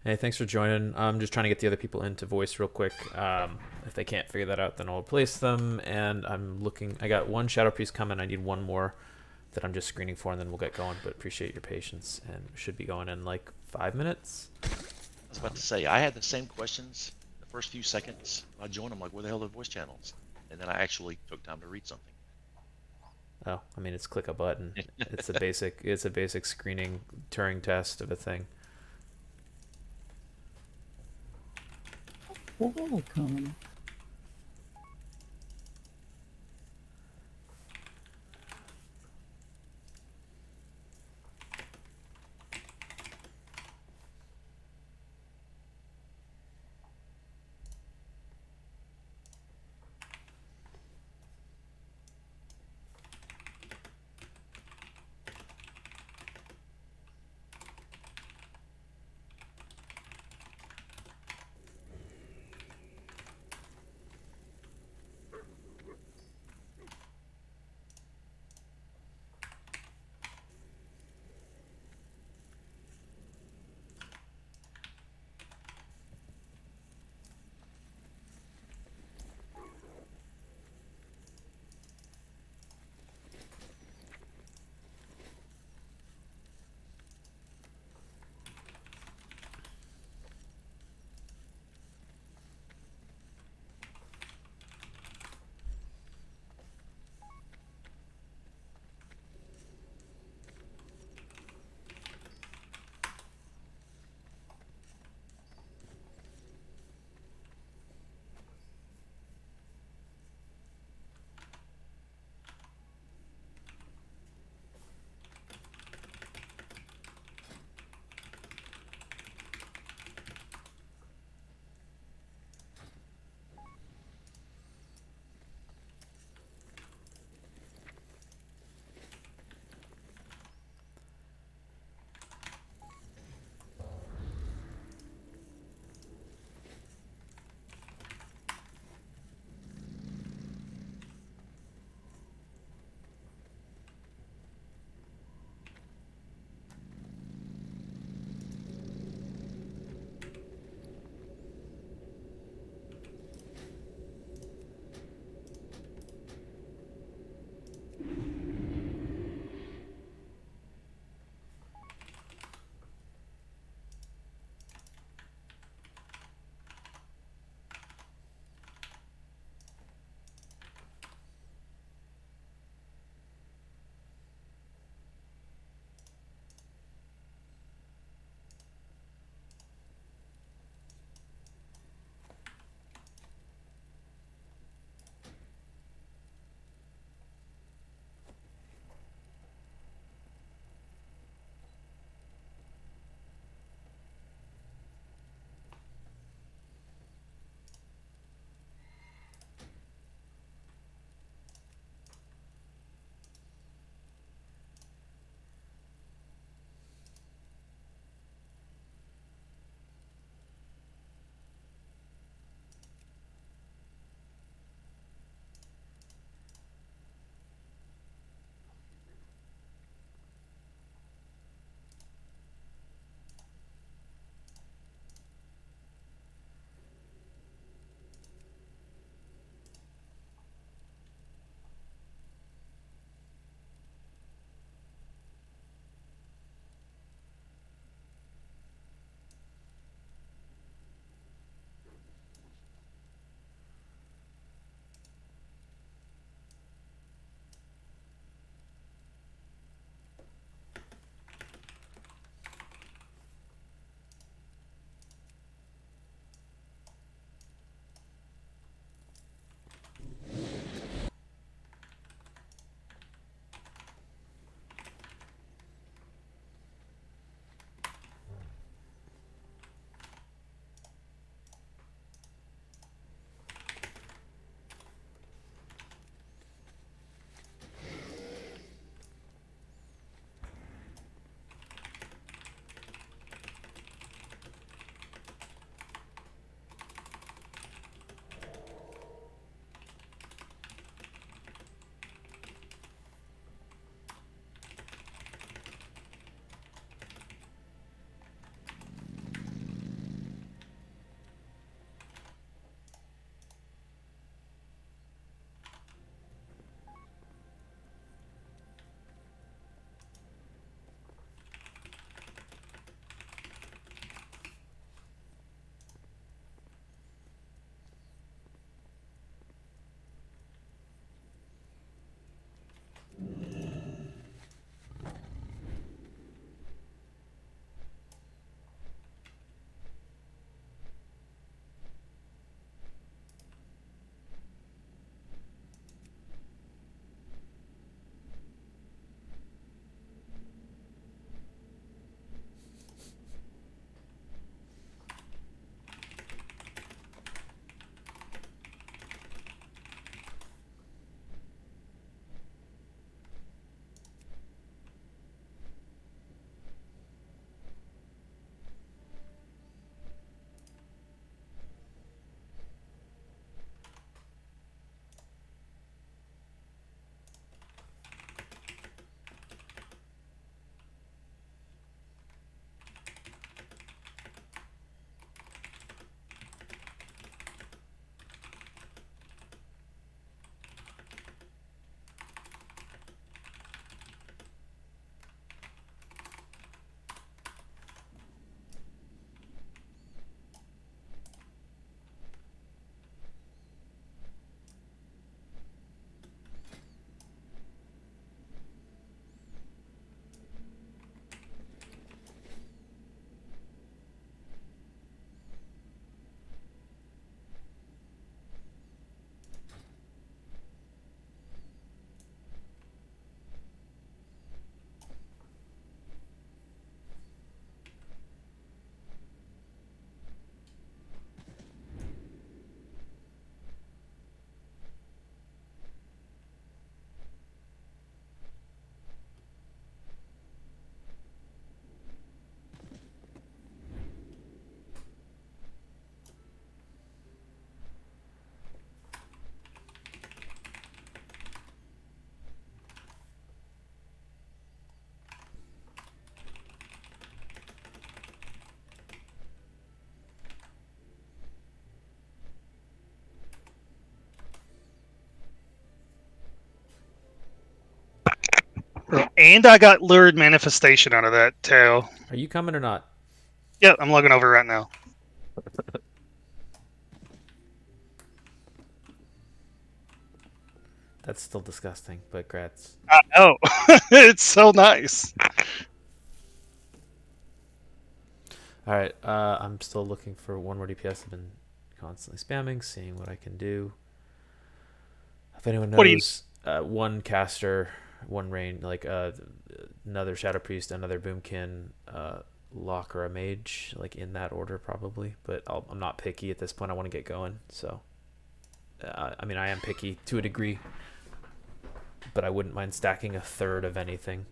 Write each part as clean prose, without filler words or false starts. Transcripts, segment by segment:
Hey, thanks for joining. I'm just trying to get the other people into voice real quick. If they can't figure that out, then I'll replace them. And I'm looking. I got one shadow piece coming. I need one more that I'm just screening for, and then we'll get going. But appreciate your patience, and should be going in like 5 minutes. I was about to say, I had the same questions the first few seconds. I joined, I'm like, where the hell are the voice channels? And then I actually took time to read something. Oh, I mean, it's click a button. It's a basic. It's a basic screening Turing test of a thing. Welcome. And I got lurid manifestation out of that too. Are you coming or not? Yeah, I'm looking over right now. That's still disgusting, but grats. I know. It's so nice. All right, I'm still looking for one more DPS. I've been constantly spamming, seeing what I can do. If anyone What do you? knows, one caster, one rain, like another Shadow Priest, another Boomkin, Lock, or a Mage, like in that order probably. But I'm not picky at this point. I want to get going. So, I mean, I am picky to a degree, but I wouldn't mind stacking a third of anything.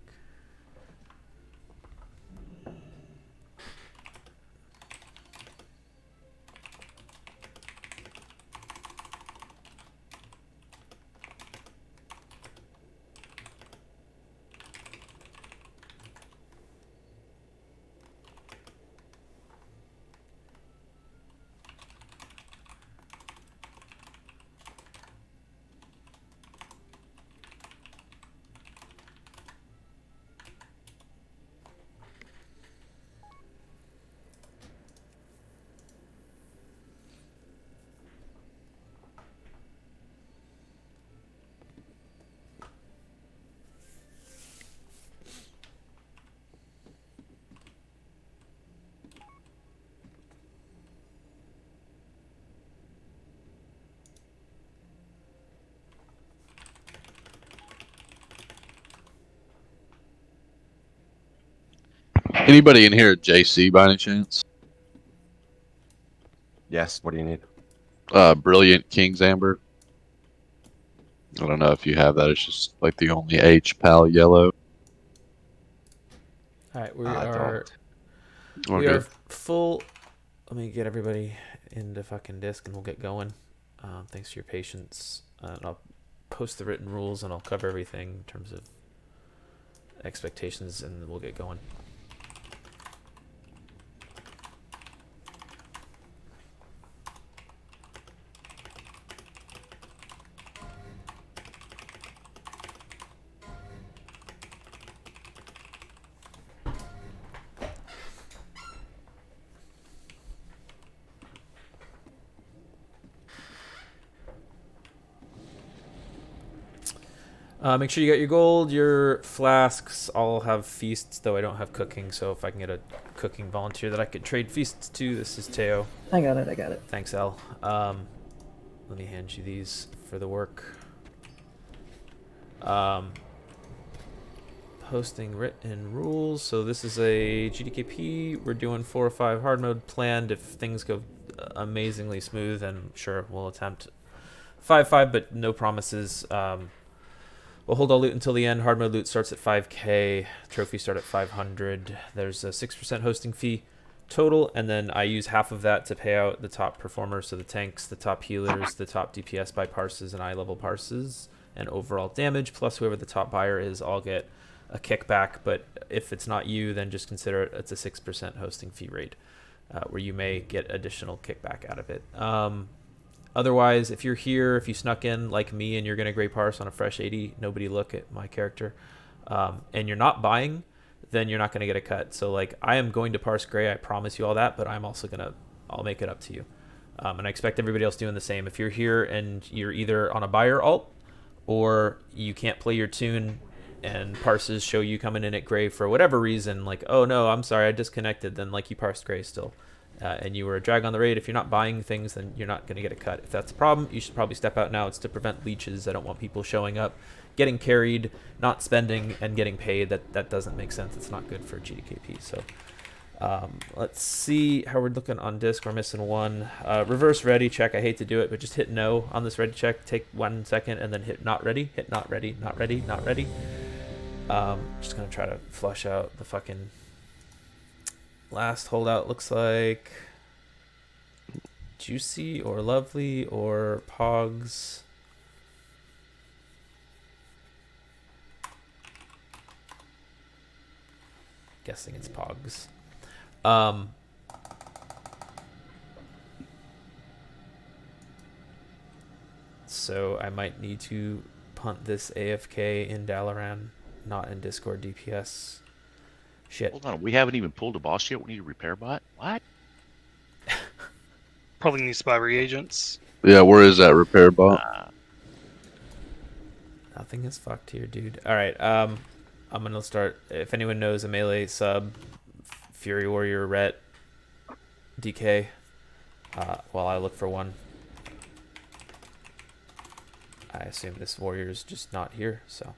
Anybody in here at JC by any chance? Yes. What do you need? Brilliant King's Amber. I don't know if you have that. It's just like the only H pal yellow. All right, we I are don't. we Okay. are full. Let me get everybody into fucking disc and we'll get going. Thanks for your patience. I'll post the written rules and I'll cover everything in terms of expectations and we'll get going. Make sure you got your gold, your flasks. I'll have feasts, though I don't have cooking. So if I can get a cooking volunteer that I could trade feasts to, this is Teo. I got it. Thanks, El. Let me hand you these for the work. Posting written rules. So this is a GDKP. We're doing 4 or 5 hard mode planned. If things go amazingly smooth, then sure, we'll attempt 5-5, but no promises. We'll hold all loot until the end. Hard mode loot starts at 5k. Trophies start at 500. There's a 6% hosting fee total, and then I use half of that to pay out the top performers, so the tanks, the top healers, the top DPS by parses and eye level parses, and overall damage, plus whoever the top buyer is, all get a kickback. But if it's not you, then just consider it's a 6% hosting fee rate, where you may get additional kickback out of it. Otherwise, if you're here, if you snuck in like me and you're going to gray parse on a fresh 80, nobody look at my character, and you're not buying, then you're not going to get a cut. So like, I am going to parse gray, I promise you all that, but I'm also I'll make it up to you. And I expect everybody else doing the same. If you're here and you're either on a buyer alt or you can't play your tune and parses show you coming in at gray for whatever reason, like, oh no, I'm sorry, I disconnected, then like you parsed gray still. And you were a drag on the raid. If you're not buying things, then you're not going to get a cut. If that's a problem, you should probably step out now. It's to prevent leeches. I don't want people showing up, getting carried, not spending, and getting paid. That doesn't make sense. It's not good for GDKP. So let's see how we're looking on disc. We're missing one. Reverse ready check. I hate to do it, but just hit no on this ready check. Take 1 second and then hit not ready. Hit not ready, not ready, not ready. Just going to try to flush out the fucking... Last holdout looks like Juicy or Lovely or Pogs. Guessing it's Pogs. So I might need to punt this AFK in Dalaran not in Discord DPS. Shit. Hold on, we haven't even pulled a boss yet. We need a repair bot. What? Probably needs to buy reagents. Yeah, where is that repair bot? Nothing is fucked here, dude. All right. I'm gonna start. If anyone knows a melee sub, Fury Warrior, Ret, DK, while I look for one. I assume this warrior's just not here, so.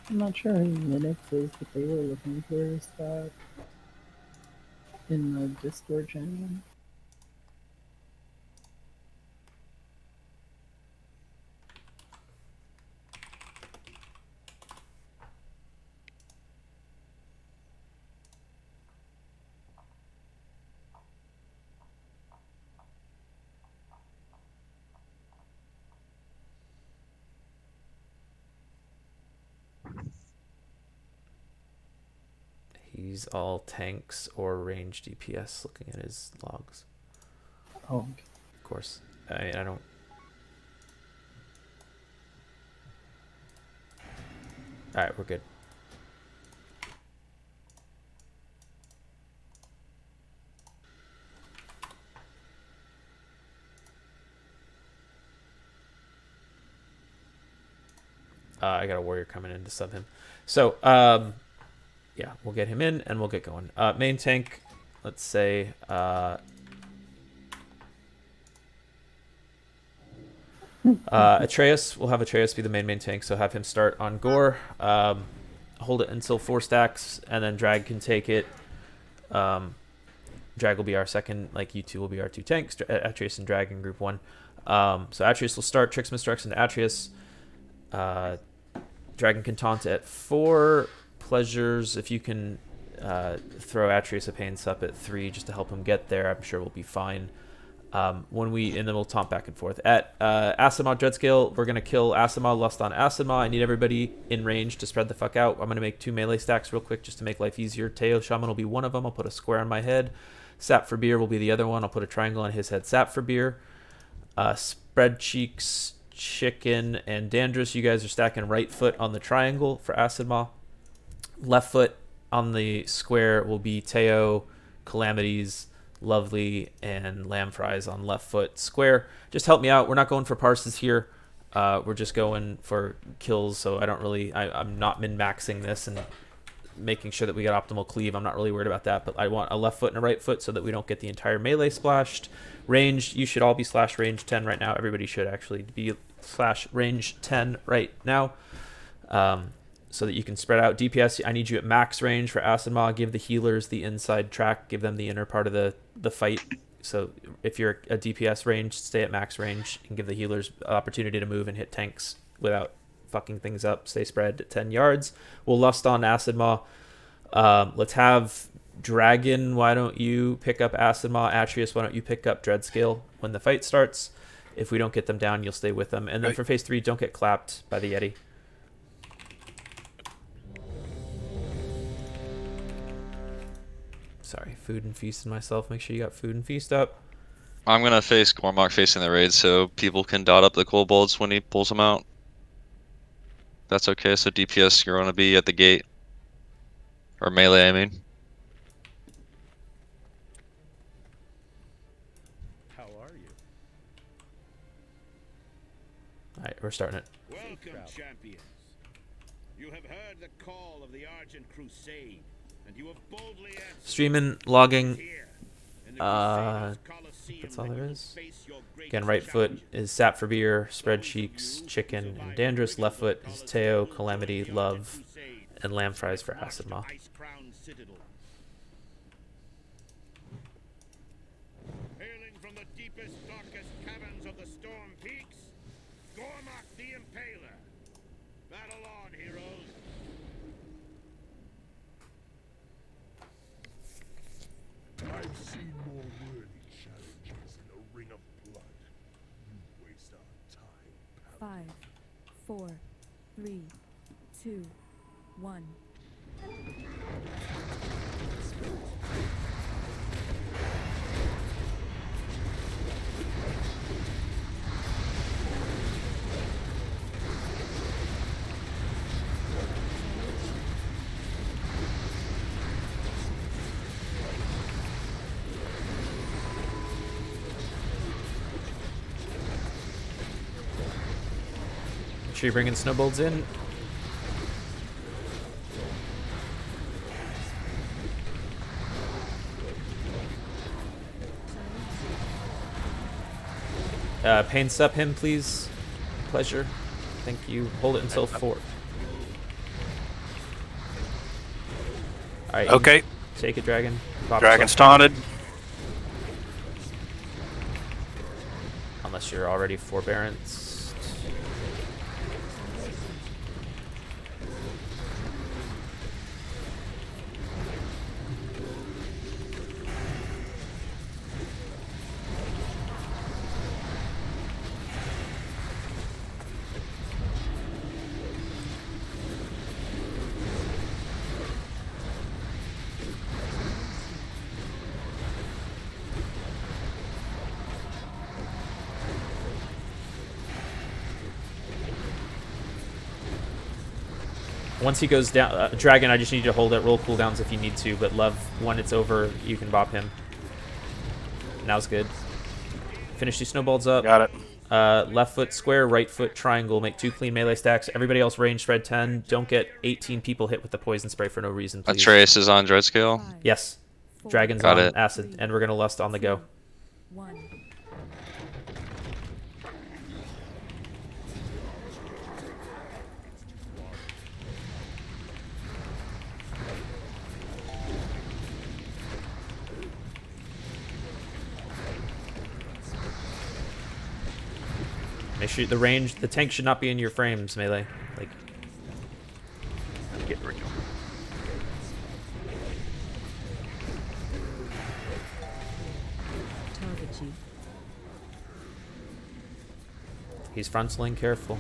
I'm not sure how many minutes is that they were looking for a spot in the Discord channel. He's all tanks or range DPS looking at his logs. Oh, okay. Of course. I don't. Alright, we're good. I got a warrior coming in to sub him. So, yeah, we'll get him in and we'll get going. Main tank, let's say, Atreus, we'll have Atreus be the main tank, so have him start on Gore, hold it until 4 stacks, and then Drag can take it. Drag will be our second, like you two will be our 2 tanks, Atreus and Drag in group 1. So Atreus will start, Tricks Misdirection to Atreus. Dragon can taunt at 4. Pleasures, if you can throw Atreus a Pain Sup at 3 just to help him get there, I'm sure we'll be fine. And then we'll taunt back and forth. At Asimov Dreadscale, we're going to kill Asimov, Lust on Asimov. I need everybody in range to spread the fuck out. I'm going to make 2 melee stacks real quick just to make life easier. Teo Shaman will be one of them. I'll put a square on my head. Sap for Beer will be the other one. I'll put a triangle on his head. Sap for Beer. Spread Cheeks, Chicken, and Dandruss. You guys are stacking right foot on the triangle for Asimov. Left foot on the square will be Teo, Calamities, Lovely, and Lamb Fries on left foot square. Just help me out. We're not going for parses here. We're just going for kills, so I'm not min-maxing this and making sure that we get optimal cleave. I'm not really worried about that, but I want a left foot and a right foot so that we don't get the entire melee splashed. Range, you should all be slash range 10 right now. Everybody should actually be slash range 10 right now. So that you can spread out. DPS, I need you at max range for Asimov. Give the healers the inside track. Give them the inner part of the fight. So if you're a DPS range, stay at max range and give the healers opportunity to move and hit tanks without fucking things up. Stay spread at 10 yards. We'll lust on Asimov. Let's have Dragon. Why don't you pick up Asimov? Atreus, why don't you pick up Dreadscale when the fight starts? If we don't get them down, you'll stay with them. And then for phase 3, don't get clapped by the Yeti. Sorry, food and feasting myself. Make sure you got food and feast up. I'm gonna face Cormac facing the raid so people can dot up the kobolds when he pulls them out. That's okay, so DPS, you're gonna be at the gate. Or melee, I mean. How are you? Alright, we're starting it. Welcome, champions. You have heard the call of the Argent Crusade, and you have boldly answered. Streaming, logging. Here, in the Crusaders' Colosseum, That's all that there you is. will face your Again, greatest right foot challenges. is Sap for Beer, Spread Cheeks, Chicken, and Dandruss. Left foot is Teo, Calamity, Love, and Lamb Fries for Asimov. Ice-crowned citadel. Hailing from the deepest, darkest caverns of the Storm Peaks, Gormak the Impaler. Battle on, heroes. I've seen more worthy challenges in the Ring of Blood. You waste our time, pal. 5, 4, 3, 2, 1. Make sure you're bringing snowballs in. Pain sup him, please. Pleasure. Thank you. Hold it until 4. Alright. Okay. Take it, dragon. Pop Dragon's yourself down. taunted. Unless you're already forbearance. Once he goes down, Dragon, I just need you to hold it. Roll cooldowns if you need to, but Love, when it's over, you can bop him. Now's good. Finish these snowballs up. Got it. Left foot square, right foot triangle. Make 2 clean melee stacks. Everybody else range spread 10. Don't get 18 people hit with the poison spray for no reason, please. Atreus is on dread scale. 5, Yes. 4, Dragon's Got on it. acid, and we're going to lust on the go. 1. Make sure the range, the tank should not be in your frames, melee. Like, Get rid of him. ToGC. he's frontling, careful.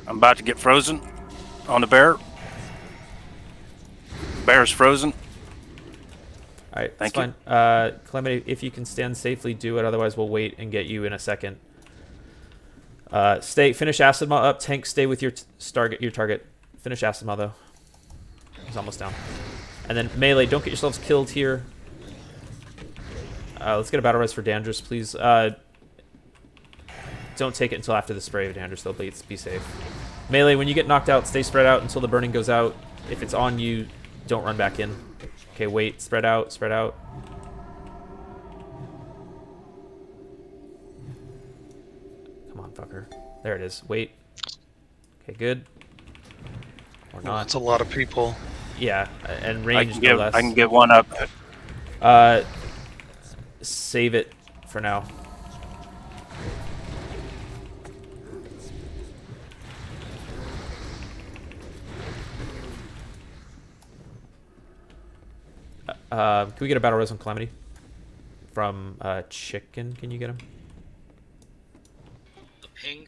I'm about to get frozen on the bear. Bear's frozen. All right, Thank that's fine. Calamity, if you can stand safely, do it. Otherwise, we'll wait and get you in a second. Finish Acid Maw up. Tank, stay with your target. Finish Acid Maw, though. He's almost down. And then melee, don't get yourselves killed here. Let's get a battle res for Dandruss, please. Don't take it until after the spray of Dandruss, though. Please be safe. Melee, when you get knocked out, stay spread out until the burning goes out. If it's on you, don't run back in. Okay, wait. Spread out. Spread out. Come on, fucker. There it is. Wait. Okay, good. Or Well, not. that's a lot of people. Yeah, and I range can no get less. I can get one up. Save it for now. Can we get a battle res on Calamity? From Chicken, can you get him? The ping.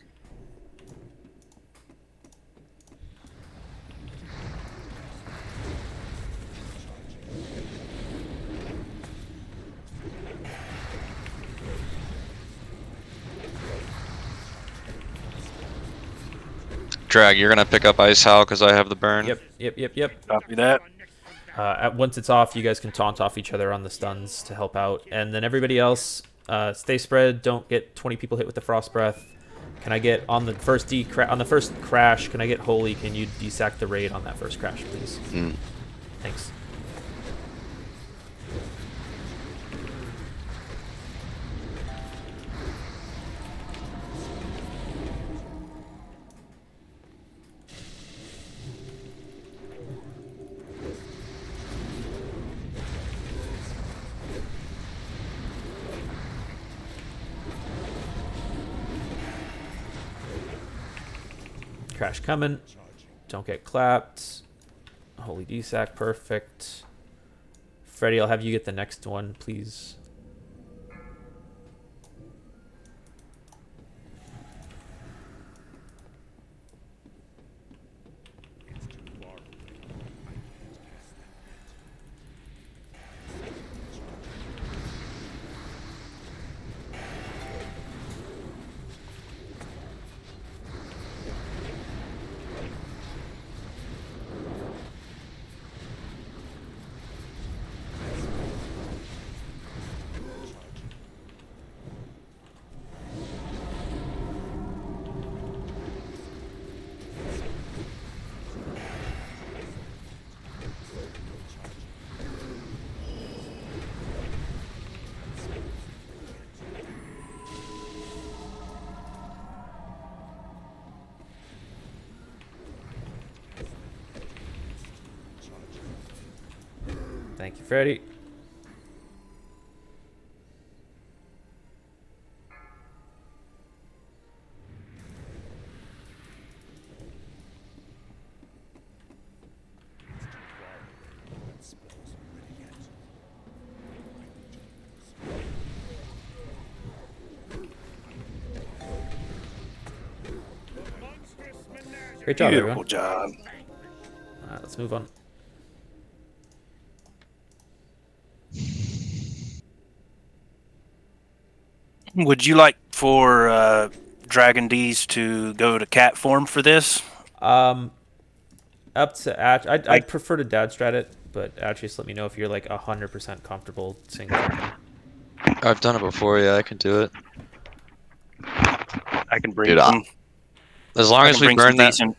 Drag, you're gonna pick up Ice Howl because I have the burn. Yep. Copy that. Once it's off, you guys can taunt off each other on the stuns to help out. And then everybody else, stay spread. Don't get 20 people hit with the Frost Breath. Can I get on the first crash? Can I get Holy? Can you desack the raid on that first crash, please? Thanks. Crash coming. Don't get clapped. Holy desack, perfect. Freddy, I'll have you get the next one, please. Thank you, Freddy. Great job, Beautiful everyone. job. All right, let's move on. Would you like for Dragon D's to go to cat form for this? Up to I'd Like- prefer to dad strat it, but actually just let me know if you're like 100% comfortable single tanking. I've done it before. Yeah, I can do it. I can bring Dude, some. As long I as can we bring some burn that. decent.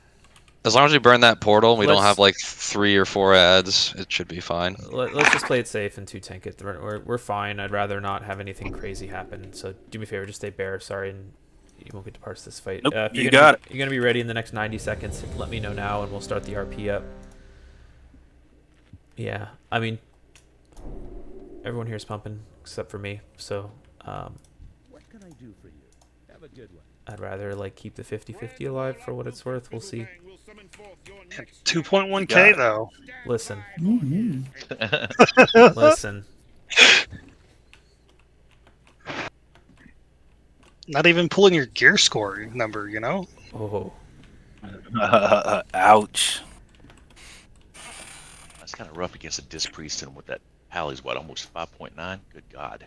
As long as we burn that portal, and we don't Let's- have like 3 or 4 ads. It should be fine. Let's just play it safe and 2 tank it. We're fine. I'd rather not have anything crazy happen. So do me a favor, just stay bear. Sorry, and you won't get to parse this fight. Nope, If you you're got it. You're gonna be ready in the next 90 seconds. Let me know now, and we'll start the RP up. Yeah, I mean, everyone here is pumping except for me. So What can I do for you? Have a good one. I'd rather like keep the 50-50 alive for what it's worth. We'll see. 2.1K though. Listen, Mm-hmm. listen. Not even pulling your gear score number, you know? Oh, Ouch. That's kind of rough against a disc priest, and with that Pally's what, almost 5.9? Good God.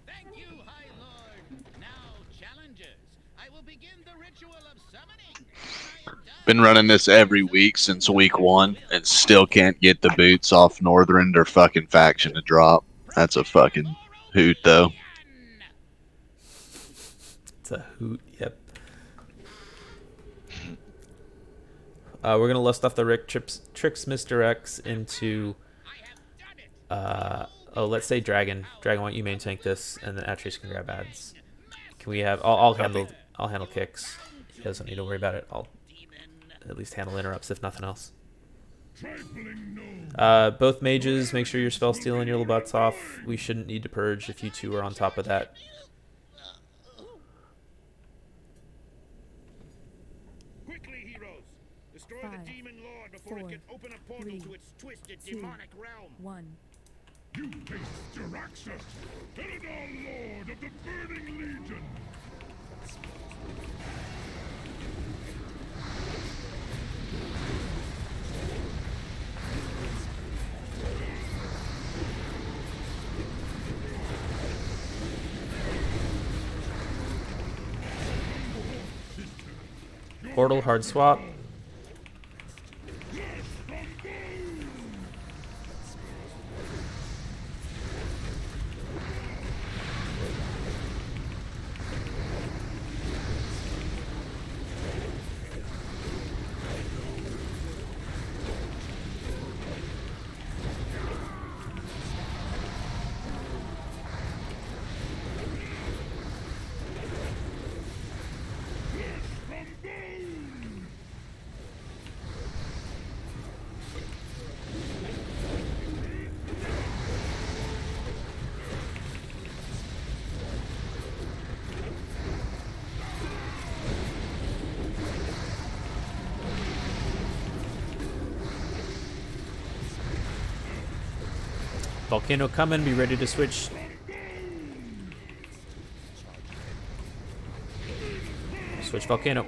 Thank you, High Lord. Now, challengers, I will begin the ritual of summoning. When I am done, Been running this every week since week 1 and still can't get the boots off Northern or fucking faction to drop. That's a fucking hoot though. it's a hoot. Yep. We're gonna lust off the Rick tricks Mr. X into oh, let's say Dragon. Dragon, why don't you main tank this, and then Atreus can grab ads. Can we have? I'll handle kicks. He doesn't need to worry about it. I'll at least handle interrupts if nothing else. Both mages, make sure your spell stealing your little butts off. We shouldn't need to purge if you two are on top of that. quickly, heroes. Destroy the 5, demon lord before it 4, can open a portal 3, to its twisted 2, demonic realm. 1. You face Jaraxxus, Eladar Lord of the Burning Legion. Portal hard swap. Volcano coming, be ready to switch. Switch Volcano.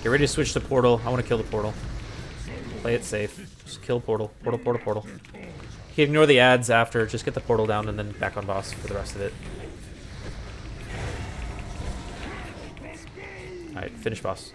Get ready to switch to portal. I want to kill the portal. Play it safe. Just kill portal. Portal, portal, portal. You can ignore the ads after. Just get the portal down and then back on boss for the rest of it. Alright, finish boss.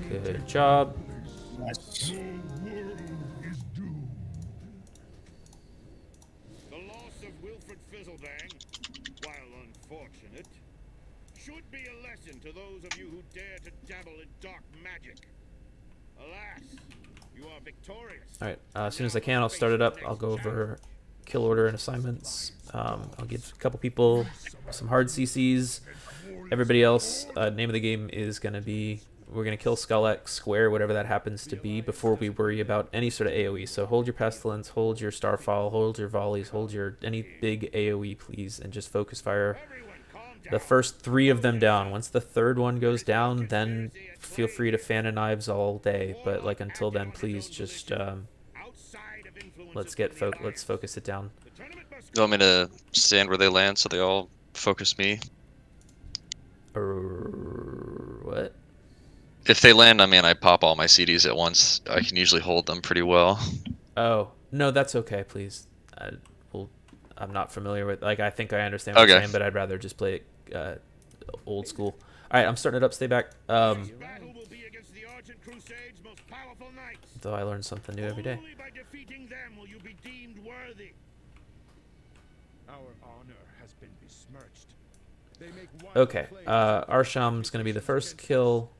Good job. Nice. The loss of Wilfred Fizzlebang, while unfortunate, should be a lesson to those of you who dare to dabble in dark magic. Alas, you are victorious. Alright, as soon as I can, I'll start it up. I'll go over kill order and assignments. I'll give a couple people some hard CCs. Everybody else, name of the game is going to be, we're going to kill Skull X square, whatever that happens to be, before we worry about any sort of AoE. So hold your Pestilence, hold your Starfall, hold your Volleys, hold your any big AoE, please, and just focus fire the first 3 of them down. Once the 3rd one goes down, then feel free to fan and knives all day. But like until then, please just let's focus it down. You want me to stand where they land so they all focus me? What? If they land on me and I pop all my CDs at once, I can usually hold them pretty well. Oh, no, that's okay, please. I'm not familiar with, like, I think I understand what you're saying, but I'd rather just play it old school. All right, I'm starting it up. Stay back. Though I learn something new every day. Okay, Arsham's going to be the first kill.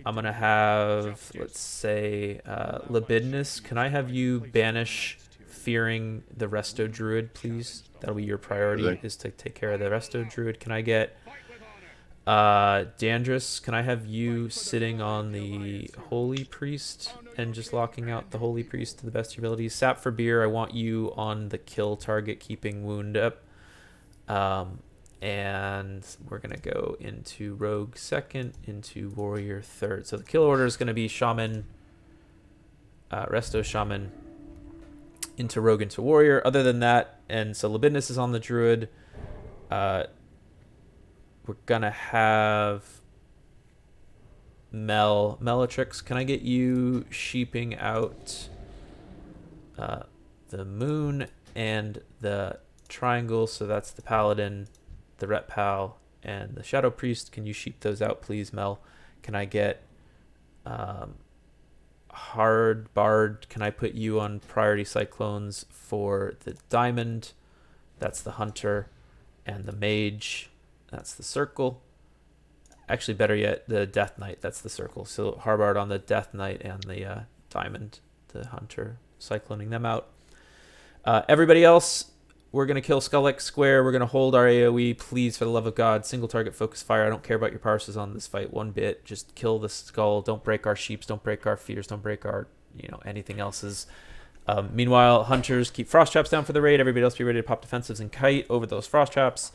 I'm going to have, let's say, Libidinous. Can I have you banish Fearing the Resto Druid, please? That'll be your priority, is to take care of the Resto Druid. Can I get Dandrus? Can I have you sitting on the Holy Priest and just locking out the Holy Priest to the best of your abilities? Sap for Beer, I want you on the kill target, keeping wound up. And we're going to go into Rogue second, into Warrior third. So the kill order is going to be Shaman, Resto Shaman, into Rogue, into Warrior. Other than that, and so Libidinous is on the Druid. We're going to have Mellatrix. Can I get you sheeping out the Moon and the Triangle? So that's the Paladin, the Ret Pal, and the Shadow Priest. Can you sheep those out, please, Mel? Can I get Hard Bard? Can I put you on priority Cyclones for the Diamond? That's the Hunter. And the Mage, that's the Circle. Actually, better yet, the Death Knight, that's the Circle. So Hard Bard on the Death Knight and the Diamond, the Hunter, cycloning them out. Everybody else, we're going to kill Skull X square. We're going to hold our AoE. Please, for the love of God, single target focus fire. I don't care about your parses on this fight one bit. Just kill the skull. Don't break our sheeps. Don't break our fears. Don't break our, anything else's. Meanwhile, hunters, keep frost traps down for the raid. Everybody else be ready to pop defensives and kite over those frost traps.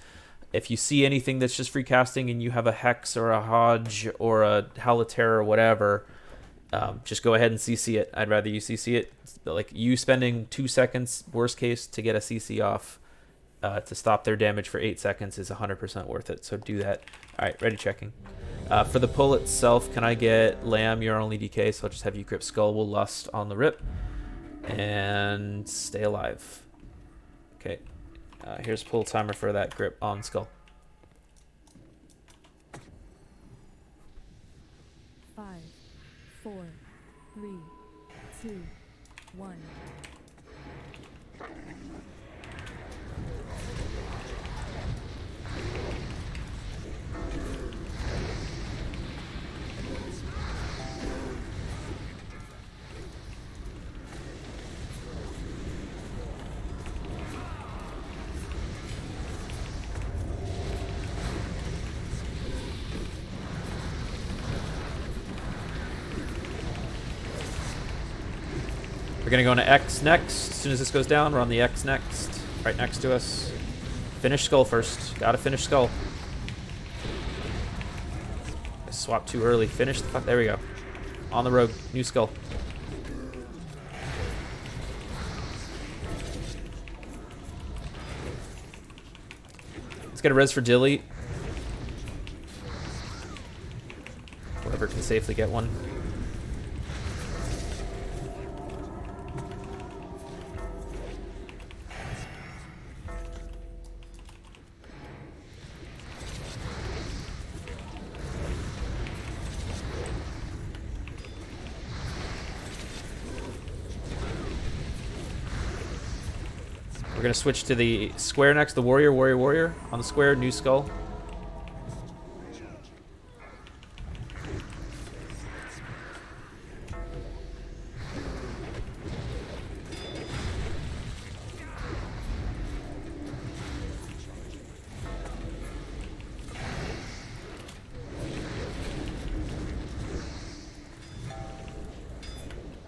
If you see anything that's just free casting and you have a Hex or a Hodge or a Haliter or whatever, just go ahead and CC it. I'd rather you CC it. Like, you spending 2 seconds, worst case, to get a CC off to stop their damage for 8 seconds is 100% worth it. So do that. All right, ready checking. For the pull itself, can I get Lamb? You're only DK, so I'll just have you grip Skull. Will Lust on the rip. And stay alive. Okay. Here's pull timer for that grip on Skull. 5, 4, 3, 2, 1. We're gonna go into X next. As soon as this goes down, we're on the X next. Right next to us. Finish skull first. Gotta finish skull. I swapped too early. Finish the fuck. There we go. On the rogue. New skull. Let's get a res for Dilly. Whoever can safely get one. We're gonna switch to the square next, the warrior, warrior, warrior. On the square, new skull.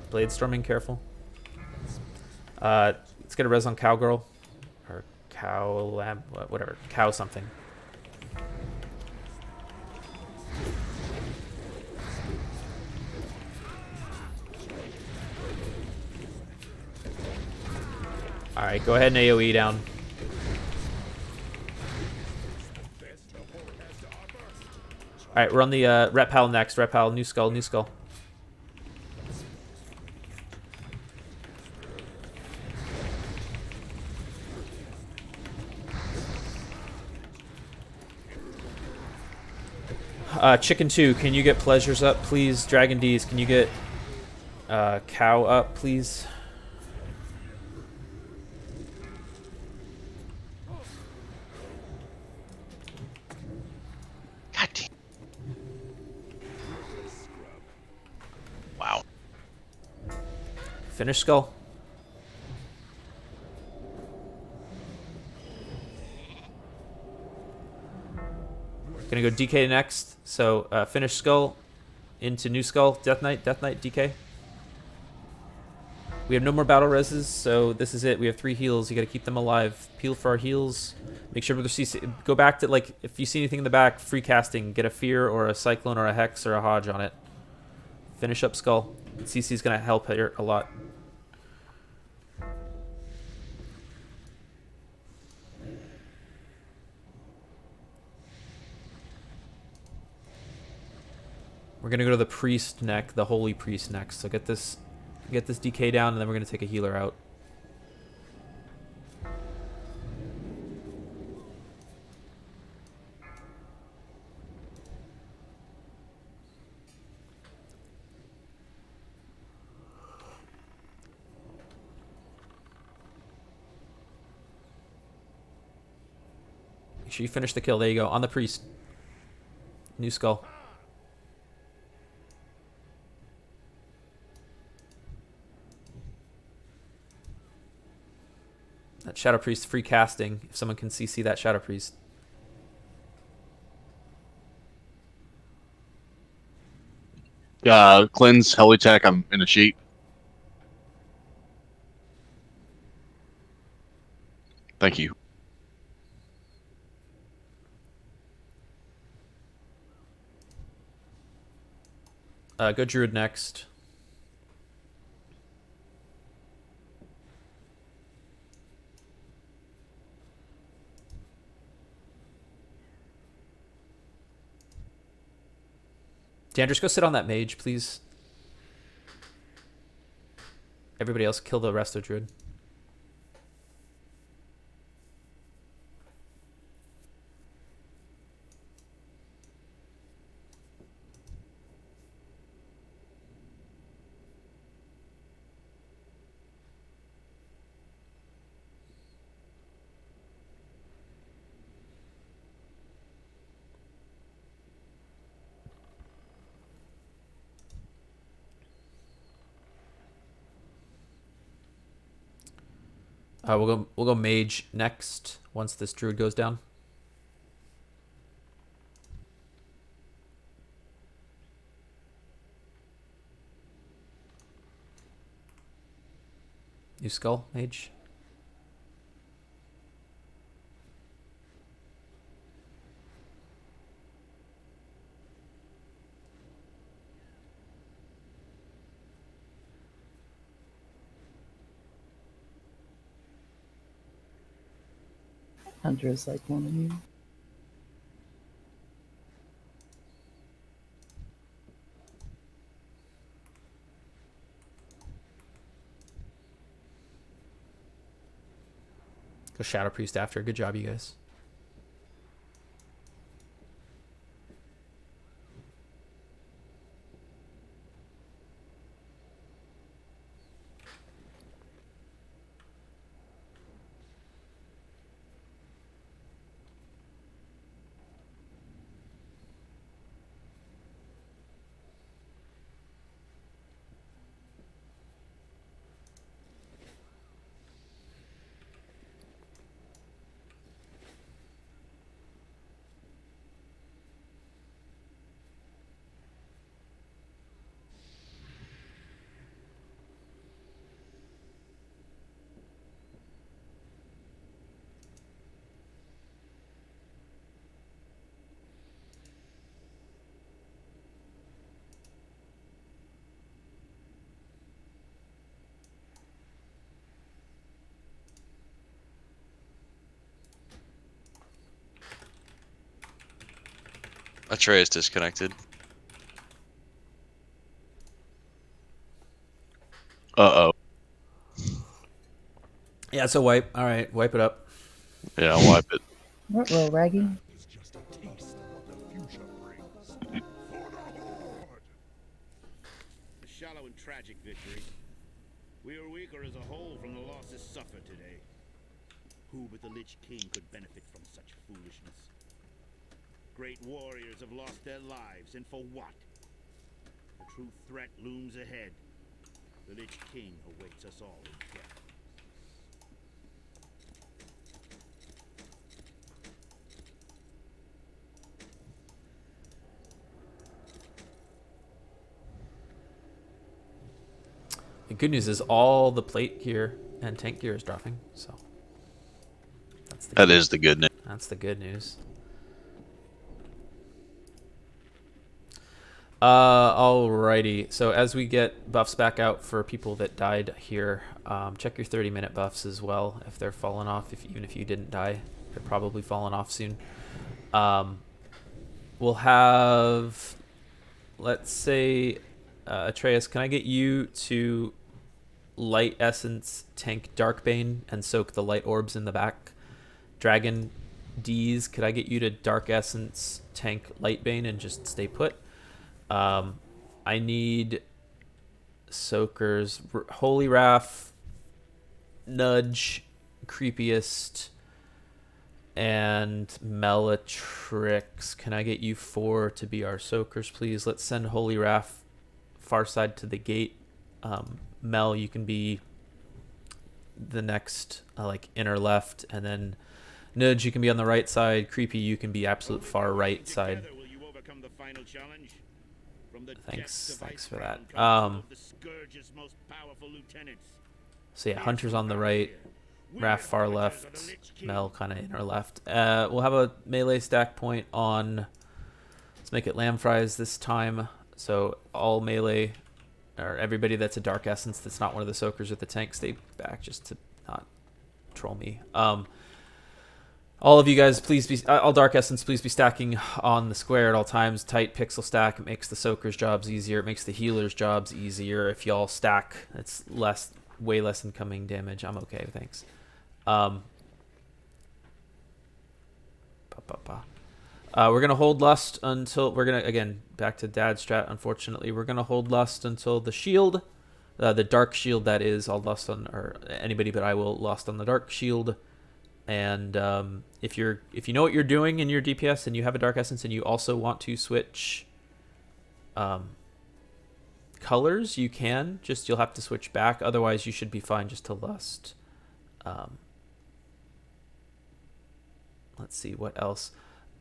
Blade storming, careful. Let's get a res on Cowgirl. Or Cow Lab, whatever. Cow something. Alright, go ahead and AoE down. Alright, we're on the Ret Pal next. Ret Pal, new skull, new skull. Chicken 2, can you get pleasures up, please? Dragon D's, can you get cow up, please? God damn. Wow. Finish skull. Gonna go DK next. So finish skull into new skull. Death Knight, DK. We have no more battle reses, so this is it. We have 3 heals. You gotta keep them alive. Peel for our heals. Make sure we go back to, like, if you see anything in the back, free casting. Get a fear or a cyclone or a hex or a hodge on it. Finish up skull. CC's gonna help here a lot. We're gonna go to the priest neck, the holy priest next. So get this DK down, and then we're gonna take a healer out. Make sure you finish the kill. There you go. On the priest. New skull. That Shadow Priest free casting, if someone can CC that Shadow Priest. Cleanse, Holy Tech, I'm in a sheet. Thank you. Go Druid next. Dandrush, go sit on that mage, please. Everybody else, kill the resto druid. We'll go mage next once this druid goes down. New skull, mage. Hunter is like one of you. Go Shadow Priest after. Good job, you guys. A tray is disconnected. Uh-oh. Yeah, it's a wipe. All right, wipe it up. Yeah, I'll wipe it. What roll, Raggy? It's just a taste of what the future brings. For the Horde! A shallow and tragic victory. We are weaker as a whole from the losses suffered today. Who but the Lich King could benefit from such foolishness? Great warriors have lost their lives, and for what? The true threat looms ahead. The Lich King awaits us all in death. The good news is all the plate gear and tank gear is dropping, so That is the good news. that's the good news. Alrighty. So as we get buffs back out for people that died here, check your 30-minute buffs as well. If they're falling off, even if you didn't die, they're probably falling off soon. We'll have, let's say, Atreus, can I get you to light essence tank Darkbane and soak the light orbs in the back? Dragon D's, could I get you to dark essence tank Lightbane and just stay put? I need soakers. Holy Wrath, Nudge, Creepiest, and Melatrix. Can I get you 4 to be our soakers, please? Let's send Holy Wrath far side to the gate. Mel, you can be the next like inner left, and then Nudge, you can be on the right side. Creepy, you can be absolute far right side. Will you overcome the final challenge? From the Thanks for that. the Scourge's most powerful lieutenants. So yeah, Hunter's on the right, Raph far left, Mel kind of inner left. We'll have a melee stack point on, let's make it lamb fries this time. So all melee, or everybody that's a dark essence that's not one of the soakers or the tank, stay back just to not troll me. All of you guys, please be, all dark essence, please be stacking on the square at all times. Tight pixel stack. It makes the soakers' jobs easier. It makes the healers' jobs easier. If y'all stack, it's way less incoming damage. I'm okay, thanks. We're gonna hold lust until again back to dad strat. Unfortunately, we're gonna hold lust until the shield, the dark shield that is. I'll lust on, or anybody but I will lust on the dark shield. And if you know what you're doing in your DPS and you have a dark essence and you also want to switch colors, you can. Just you'll have to switch back. Otherwise, you should be fine just to lust. Let's see what else.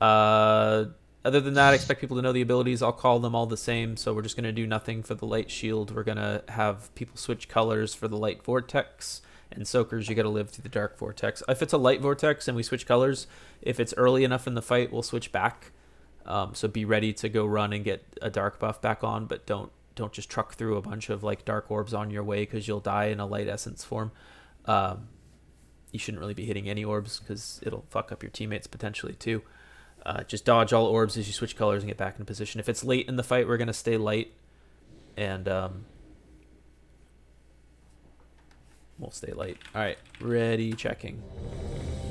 Other than that, I expect people to know the abilities. I'll call them all the same. So we're just gonna do nothing for the light shield. We're gonna have people switch colors for the light vortex. And soakers, you got to live through the dark vortex. If it's a light vortex and we switch colors, if it's early enough in the fight, we'll switch back. So be ready to go run and get a dark buff back on, but don't just truck through a bunch of like dark orbs on your way because you'll die in a light essence form. You shouldn't really be hitting any orbs because it'll fuck up your teammates potentially too. Just dodge all orbs as you switch colors and get back in position. If it's late in the fight, we're going to stay light, and we'll stay light. All right, ready, checking.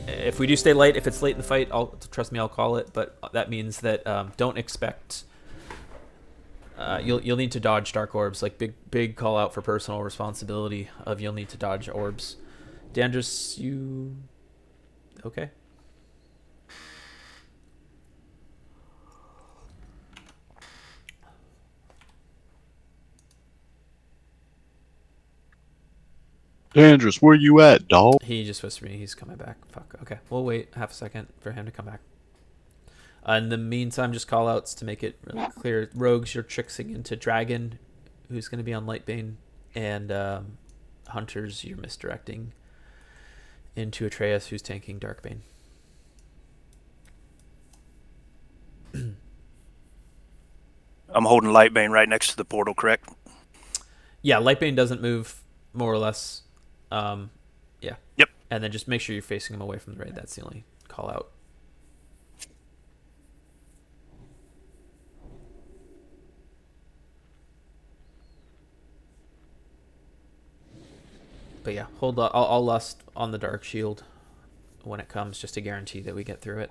If we do stay light, if it's late in the fight, trust me, I'll call it, but that means that don't expect... you'll need to dodge dark orbs, like big call out for personal responsibility of you'll need to dodge orbs. Dandrus, you okay? Dandrus, where you at, dog? He just whispered me he's coming back. Fuck. Okay, we'll wait half a second for him to come back. In the meantime, just call outs to make it really clear. Rogues, you're tricksing into Dragon, who's going to be on Lightbane, and Hunters, you're misdirecting into Atreus, who's tanking Darkbane. I'm holding Lightbane right next to the portal, correct? Yeah, Lightbane doesn't move, more or less. Yeah. Yep. And then just make sure you're facing him away from the raid. That's the only call out. But yeah, hold on. I'll lust on the Dark Shield when it comes, just to guarantee that we get through it.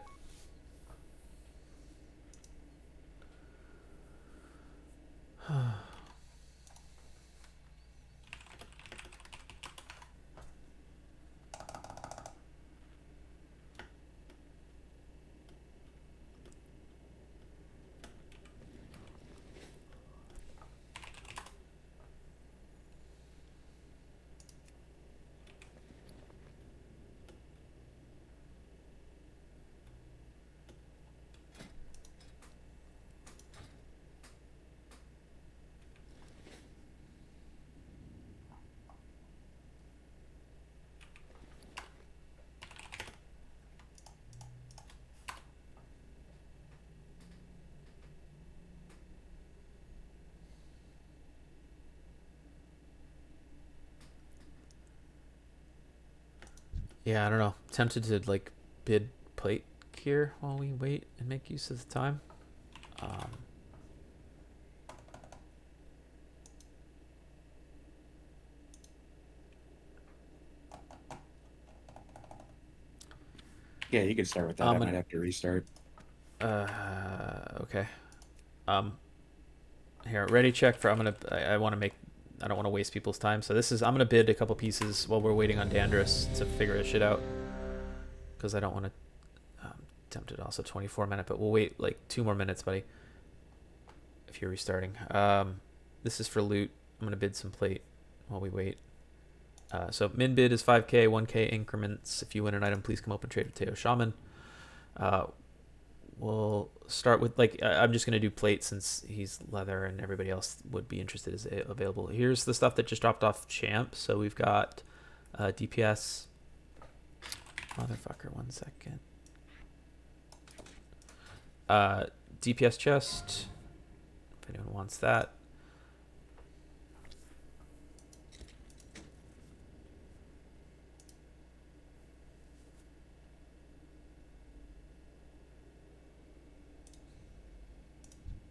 Yeah, I don't know. Tempted to like bid plate here while we wait and make use of the time. Yeah, you can start with that. I might have to restart. Okay. Here, ready check for. I want to make. I don't want to waste people's time. So this is. I'm gonna bid a couple pieces while we're waiting on Dandrus to figure this shit out. Because I don't want to. Tempted also 24-minute, but we'll wait like 2 more minutes, buddy. If you're restarting. This is for loot. I'm gonna bid some plate while we wait. So min bid is 5k, 1k increments. If you win an item, please come up and trade with Teo Shaman. We'll start with like I'm just gonna do plate since he's leather and everybody else would be interested is available. Here's the stuff that just dropped off champ. So we've got DPS. Motherfucker, 1 second. DPS chest. If anyone wants that.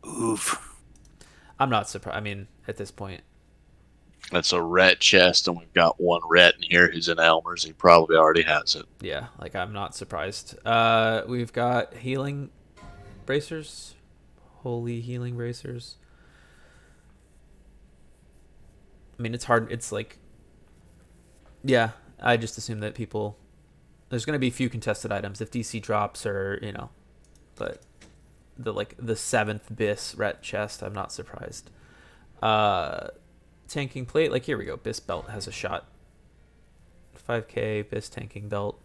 Oof. I'm not surprised. I mean, at this point, That's a ret chest, and we've got one ret in here who's in Elmer's. He probably already has it. yeah, like I'm not surprised. We've got healing bracers, holy healing bracers. I mean, it's hard. It's like, yeah, I just assume that people, there's going to be a few contested items if DC drops or, you know, but the 7th bis ret chest, I'm not surprised. Tanking plate, like here we go. Bis belt has a shot. 5k bis tanking belt.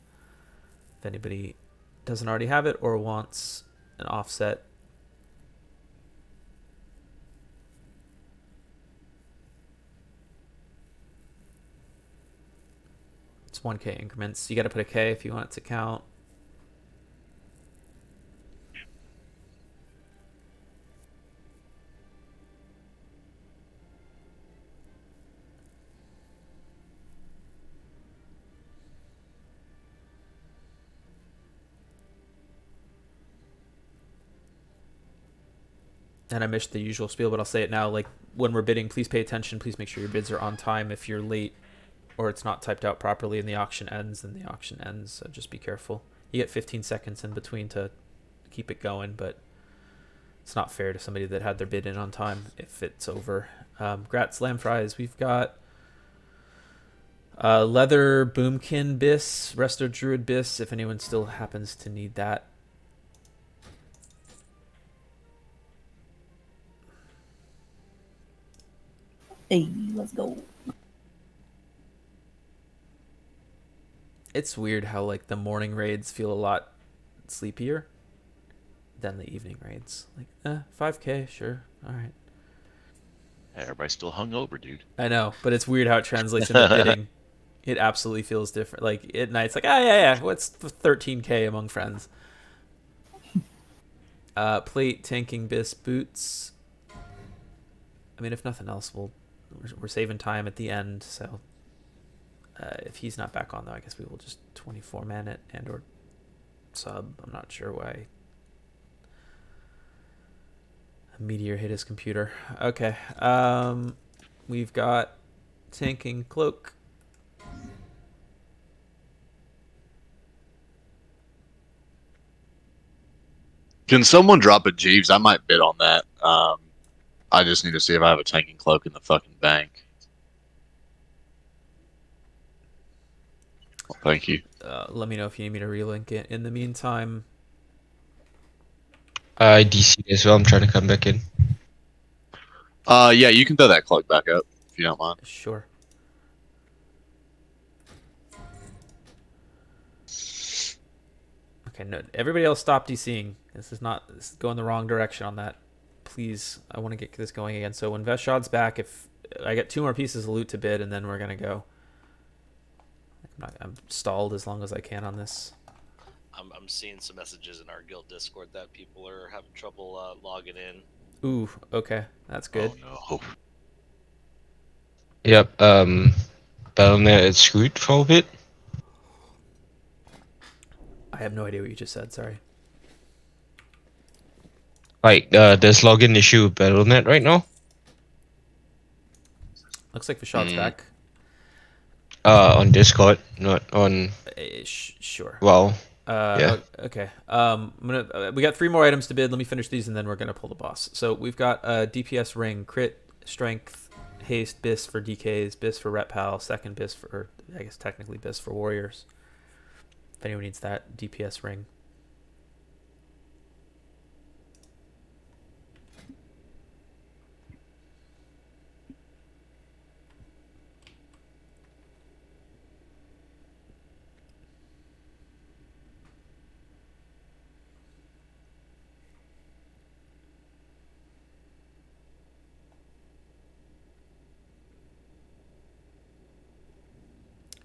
If anybody doesn't already have it or wants an offset. 1K increments. You got to put a K if you want it to count. And I missed the usual spiel, but I'll say it now. Like, when we're bidding, please pay attention. Please make sure your bids are on time. If you're late or it's not typed out properly and the auction ends, then the auction ends. So just be careful. You get 15 seconds in between to keep it going, but it's not fair to somebody that had their bid in on time if it's over. Grat Slam Fries. We've got Leather Boomkin Bis, Resto Druid Bis, if anyone still happens to need that. Hey, let's go. It's weird how like the morning raids feel a lot sleepier than the evening raids. Like, 5K, sure, all right. Everybody's still hungover, dude. I know, but it's weird how it translates into bidding. It absolutely feels different. Like at night, it's like, yeah, what's 13K among friends? Plate tanking bis boots. I mean, if nothing else, we're saving time at the end. So if he's not back on though, I guess we will just 24 man it and or sub. I'm not sure why a meteor hit his computer. Okay. We've got tanking cloak. Can someone drop a Jeeves? I might bid on that. I just need to see if I have a tanking cloak in the fucking bank. Well, thank you. Let me know if you need me to relink it. In the meantime, I DC as well. I'm trying to come back in. Yeah, you can throw that cloak back up if you don't mind. Sure. Okay, no, everybody else stop DCing. This is going the wrong direction on that. Please, I want to get this going again. So when Veshad's back, if I get 2 more pieces of loot to bid, and then we're gonna go. I'm stalled as long as I can on this. I'm seeing some messages in our guild Discord that people are having trouble logging in. Ooh, okay, that's good. Oh no. Yep. Battle.net is screwed for a bit. I have no idea what you just said. Sorry. Like, there's login issue with Battle.net right now. Looks like Vashad's back. On Discord, not on. Sure. Well, yeah. Okay. We got 3 more items to bid. Let me finish these, and then we're gonna pull the boss. So we've got a DPS ring, crit, strength, haste, bis for DKs, bis for rep pal, second bis for, or I guess technically bis for warriors. If anyone needs that DPS ring.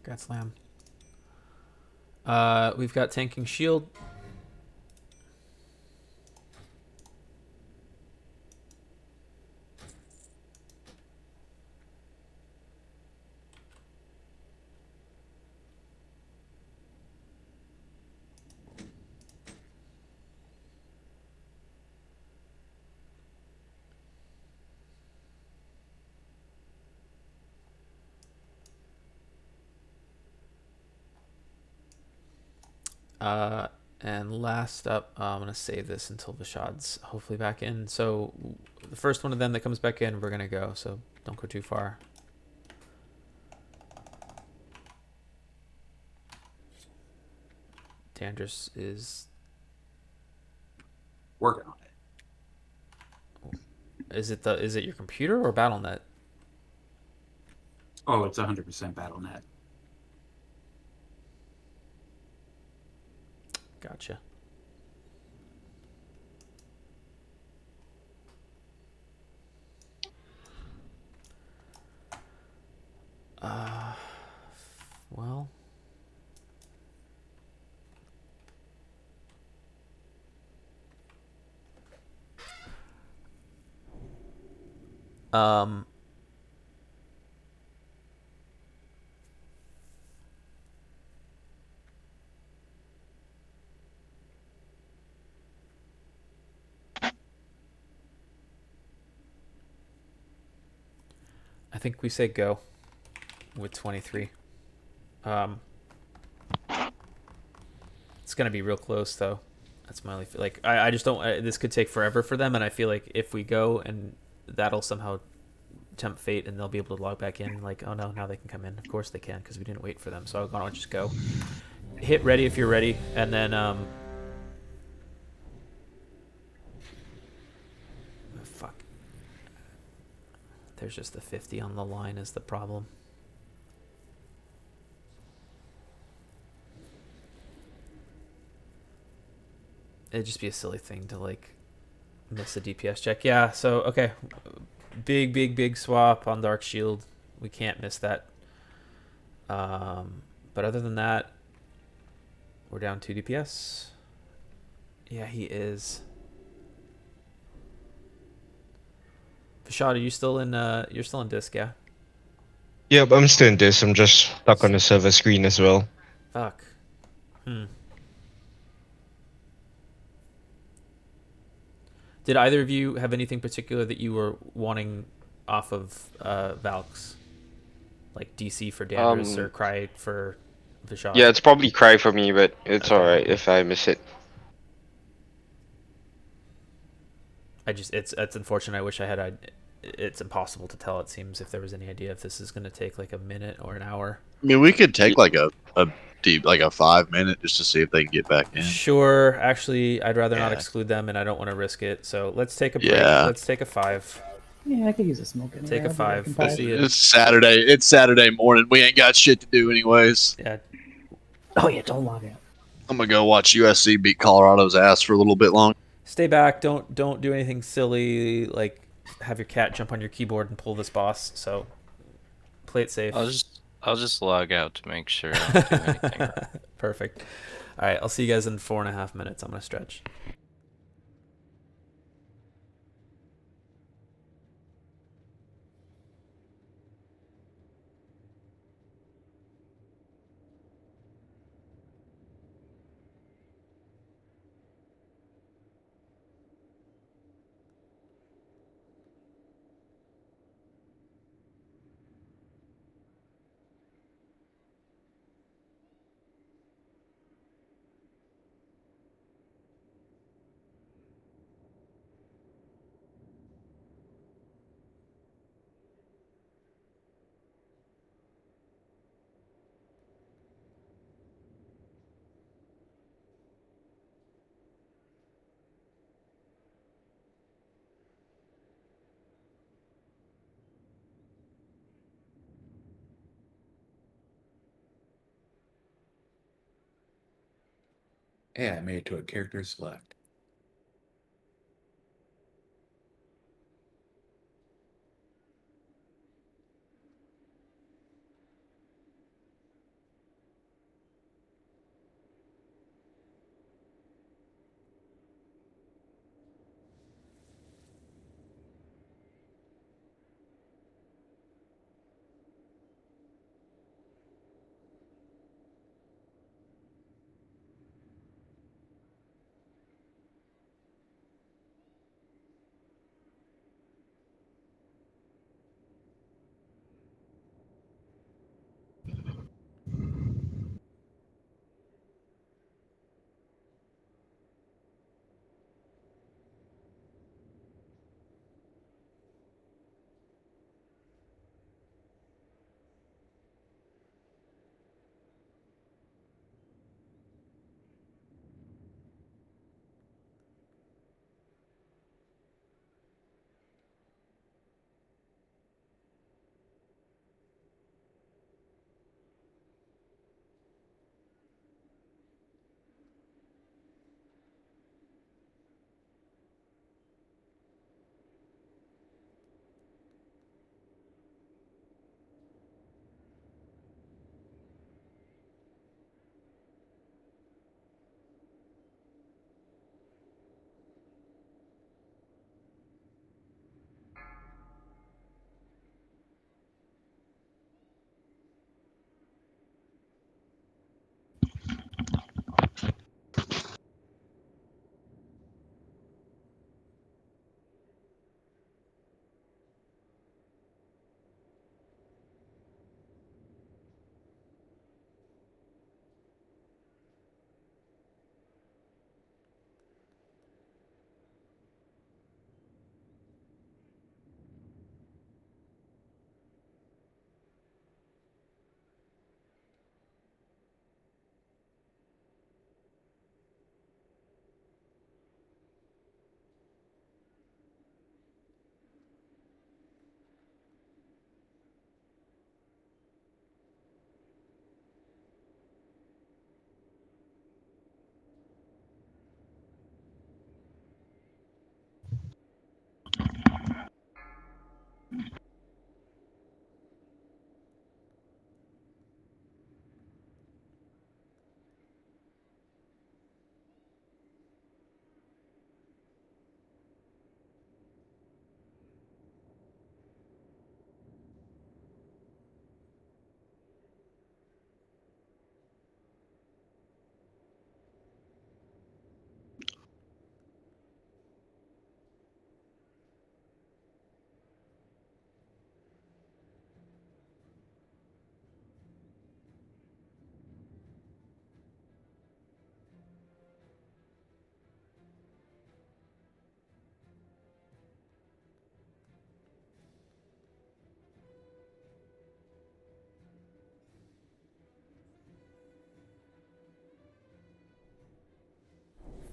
Got slam. We've got tanking shield. And last up, I'm going to save this until Vashad's hopefully back in. So the first one of them that comes back in, we're going to go. So don't go too far. Dandris is working on it. Is it your computer or Battle.net? Oh, it's 100% Battle.net. Gotcha. Well, Um, I think we say go with 23. It's gonna be real close though. That's my only like. I just don't. This could take forever for them, and I feel like if we go and that'll somehow tempt fate, and they'll be able to log back in. Like, oh no, now they can come in. Of course they can, because we didn't wait for them. So I don't just go. Hit ready if you're ready, and then fuck. There's just the 50 on the line is the problem. It'd just be a silly thing to like miss a DPS check. Yeah, so okay. Big swap on Dark Shield. We can't miss that. But other than that, we're down 2 DPS. Yeah, he is. Fashad, are you still in you're still in disc, yeah? Yeah, but I'm still in this. I'm just stuck on the server screen as well. Fuck. Did either of you have anything particular that you were wanting off of Valks? Like DC for Dandruss or Cry for Vishal? Yeah, it's probably Cry for me, but it's alright if I miss it. It's unfortunate. I wish I had. It's impossible to tell. It seems if there was any idea if this is going to take like a minute or an hour. I mean, we could take like a deep, like a 5 minute just to see if they can get back in. Sure. Actually, I'd rather not exclude them, and I don't want to risk it. So let's take a break. Yeah. Let's take a 5. Yeah, I could use a smoke anyway. Take a 5. It's Saturday. It's Saturday morning. We ain't got shit to do anyways. Yeah. Oh yeah, don't log out. I'm gonna go watch USC beat Colorado's ass for a little bit long. Stay back. Don't do anything silly like have your cat jump on your keyboard and pull this boss. So play it safe. I'll just log out to make sure I don't do anything wrong. Perfect. All right, I'll see you guys in 4.5 minutes. I'm gonna stretch. Yeah, I made it to a character select.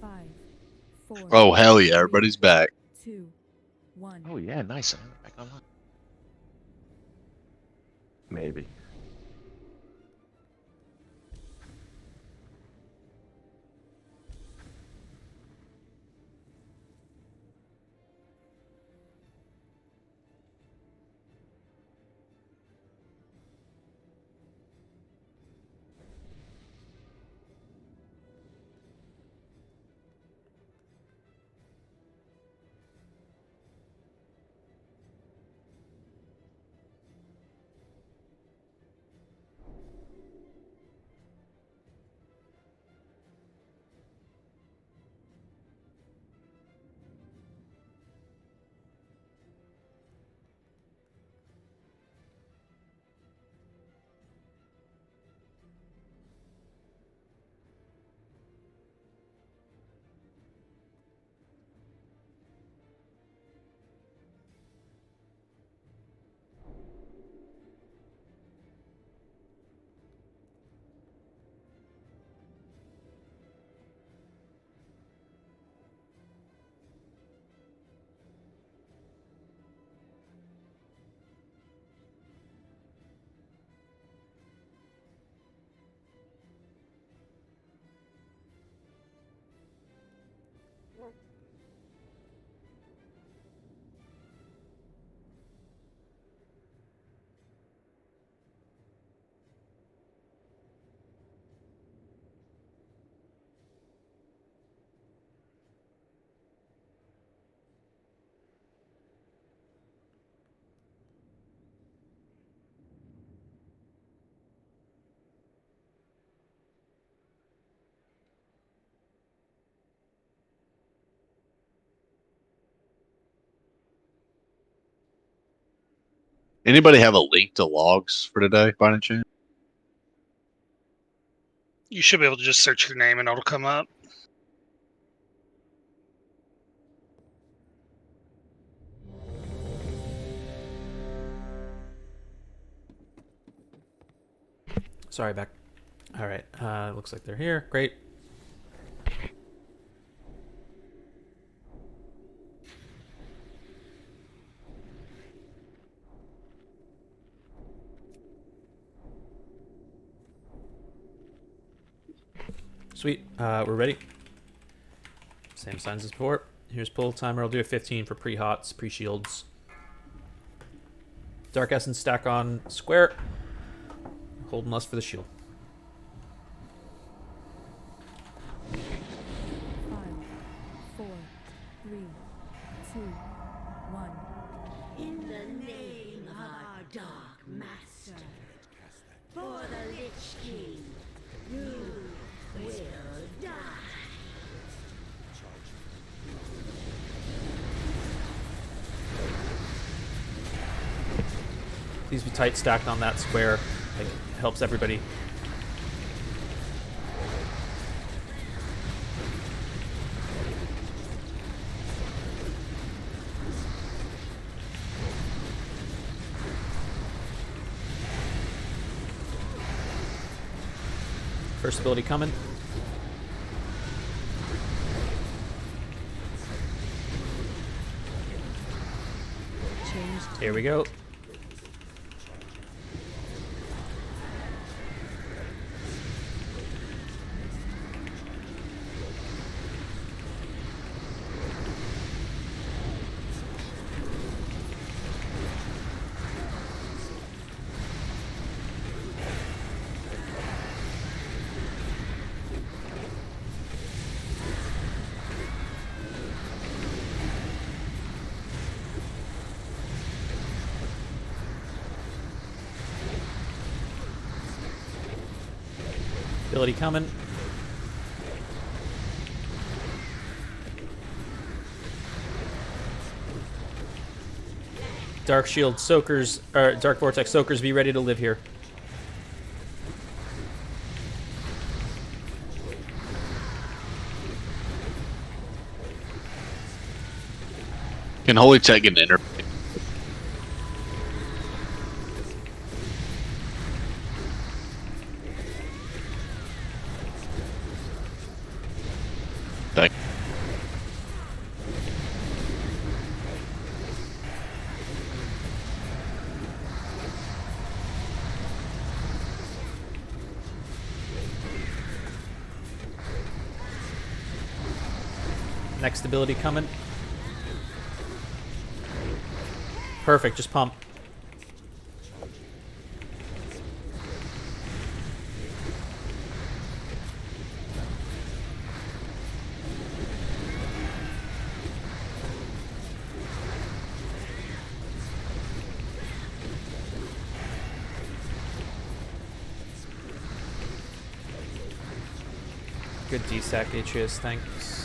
5, 4. Oh hell yeah, everybody's back. 2, 1. Oh yeah, nice. I'm back online. Maybe. Anybody have a link to logs for today, by any chance? You should be able to just search your name and it'll come up. Sorry, back. All right. Looks like they're here. Great. Sweet. We're ready. Same signs as before. Here's pull timer. I'll do a 15 for pre-hots, pre-shields. Dark Essence stack on square. Holding lust for the shield. 5, 4, 3, 2, 1. In the name of our Dark Master, for the Lich King, you will die. Please be tight stacked on that square. Like, helps everybody. First ability coming. Here we go. Ability coming. Dark Shield Soakers, or Dark Vortex Soakers, be ready to live here. Can Holy Tech get an enter? Thank you. Next ability coming. Perfect, just pump. Good DSAC, Atreus, thanks.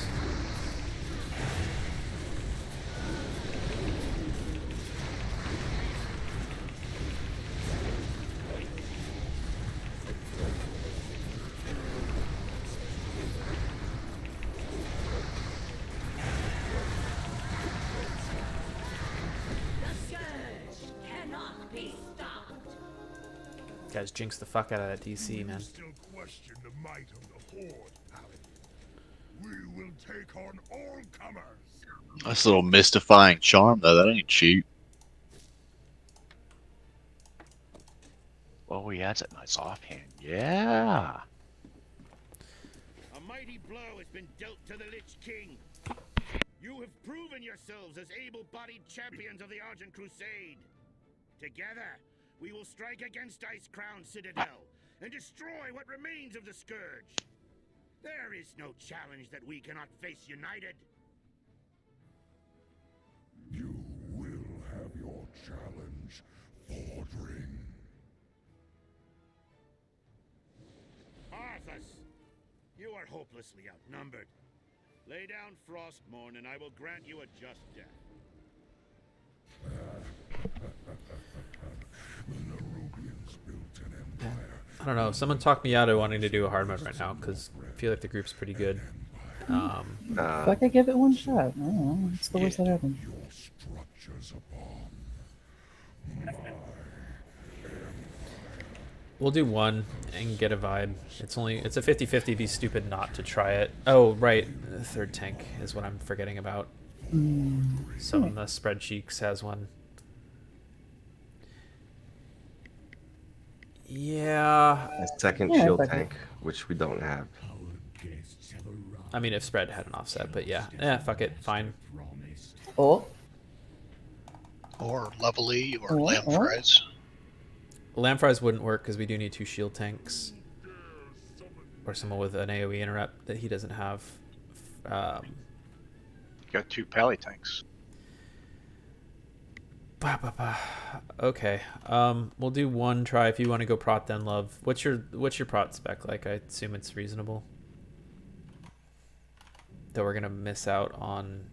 The scourge cannot be stopped. Guys, jinx the fuck out of that DC, man. Still question the might of the Horde, Paladin. We will take on all comers. That's a little mystifying charm, though. That ain't cheap. Oh, yeah, that's a nice offhand. Yeah. A mighty blow has been dealt to the Lich King. You have proven yourselves as able-bodied champions of the Argent Crusade. Together, we will strike against Icecrown Citadel and destroy what remains of the Scourge. There is no challenge that we cannot face united. You will have your challenge, Fordring. Arthas, you are hopelessly outnumbered. Lay down Frostmourne and I will grant you a just death. I don't know. Someone talked me out of wanting to do a hard mode right now because I feel like the group's pretty good. Fuck, I give it one shot. I don't know. It's the worst that happened. We'll do one and get a vibe. It's a 50-50. Be stupid not to try it. Oh, right. The third tank is what I'm forgetting about. Some of the spreadsheets has one. Yeah. A second shield tank, which we don't have. I mean, if spread had an offset, but yeah. Fuck it. Fine. Oh. Or Lovely or Lamfries. Lamfries wouldn't work because we do need 2 shield tanks. Or someone with an AoE interrupt that he doesn't have. Got 2 pally tanks. Okay. We'll do one try if you want to go prot then, love. What's your prot spec like? I assume it's reasonable. Though we're gonna miss out on.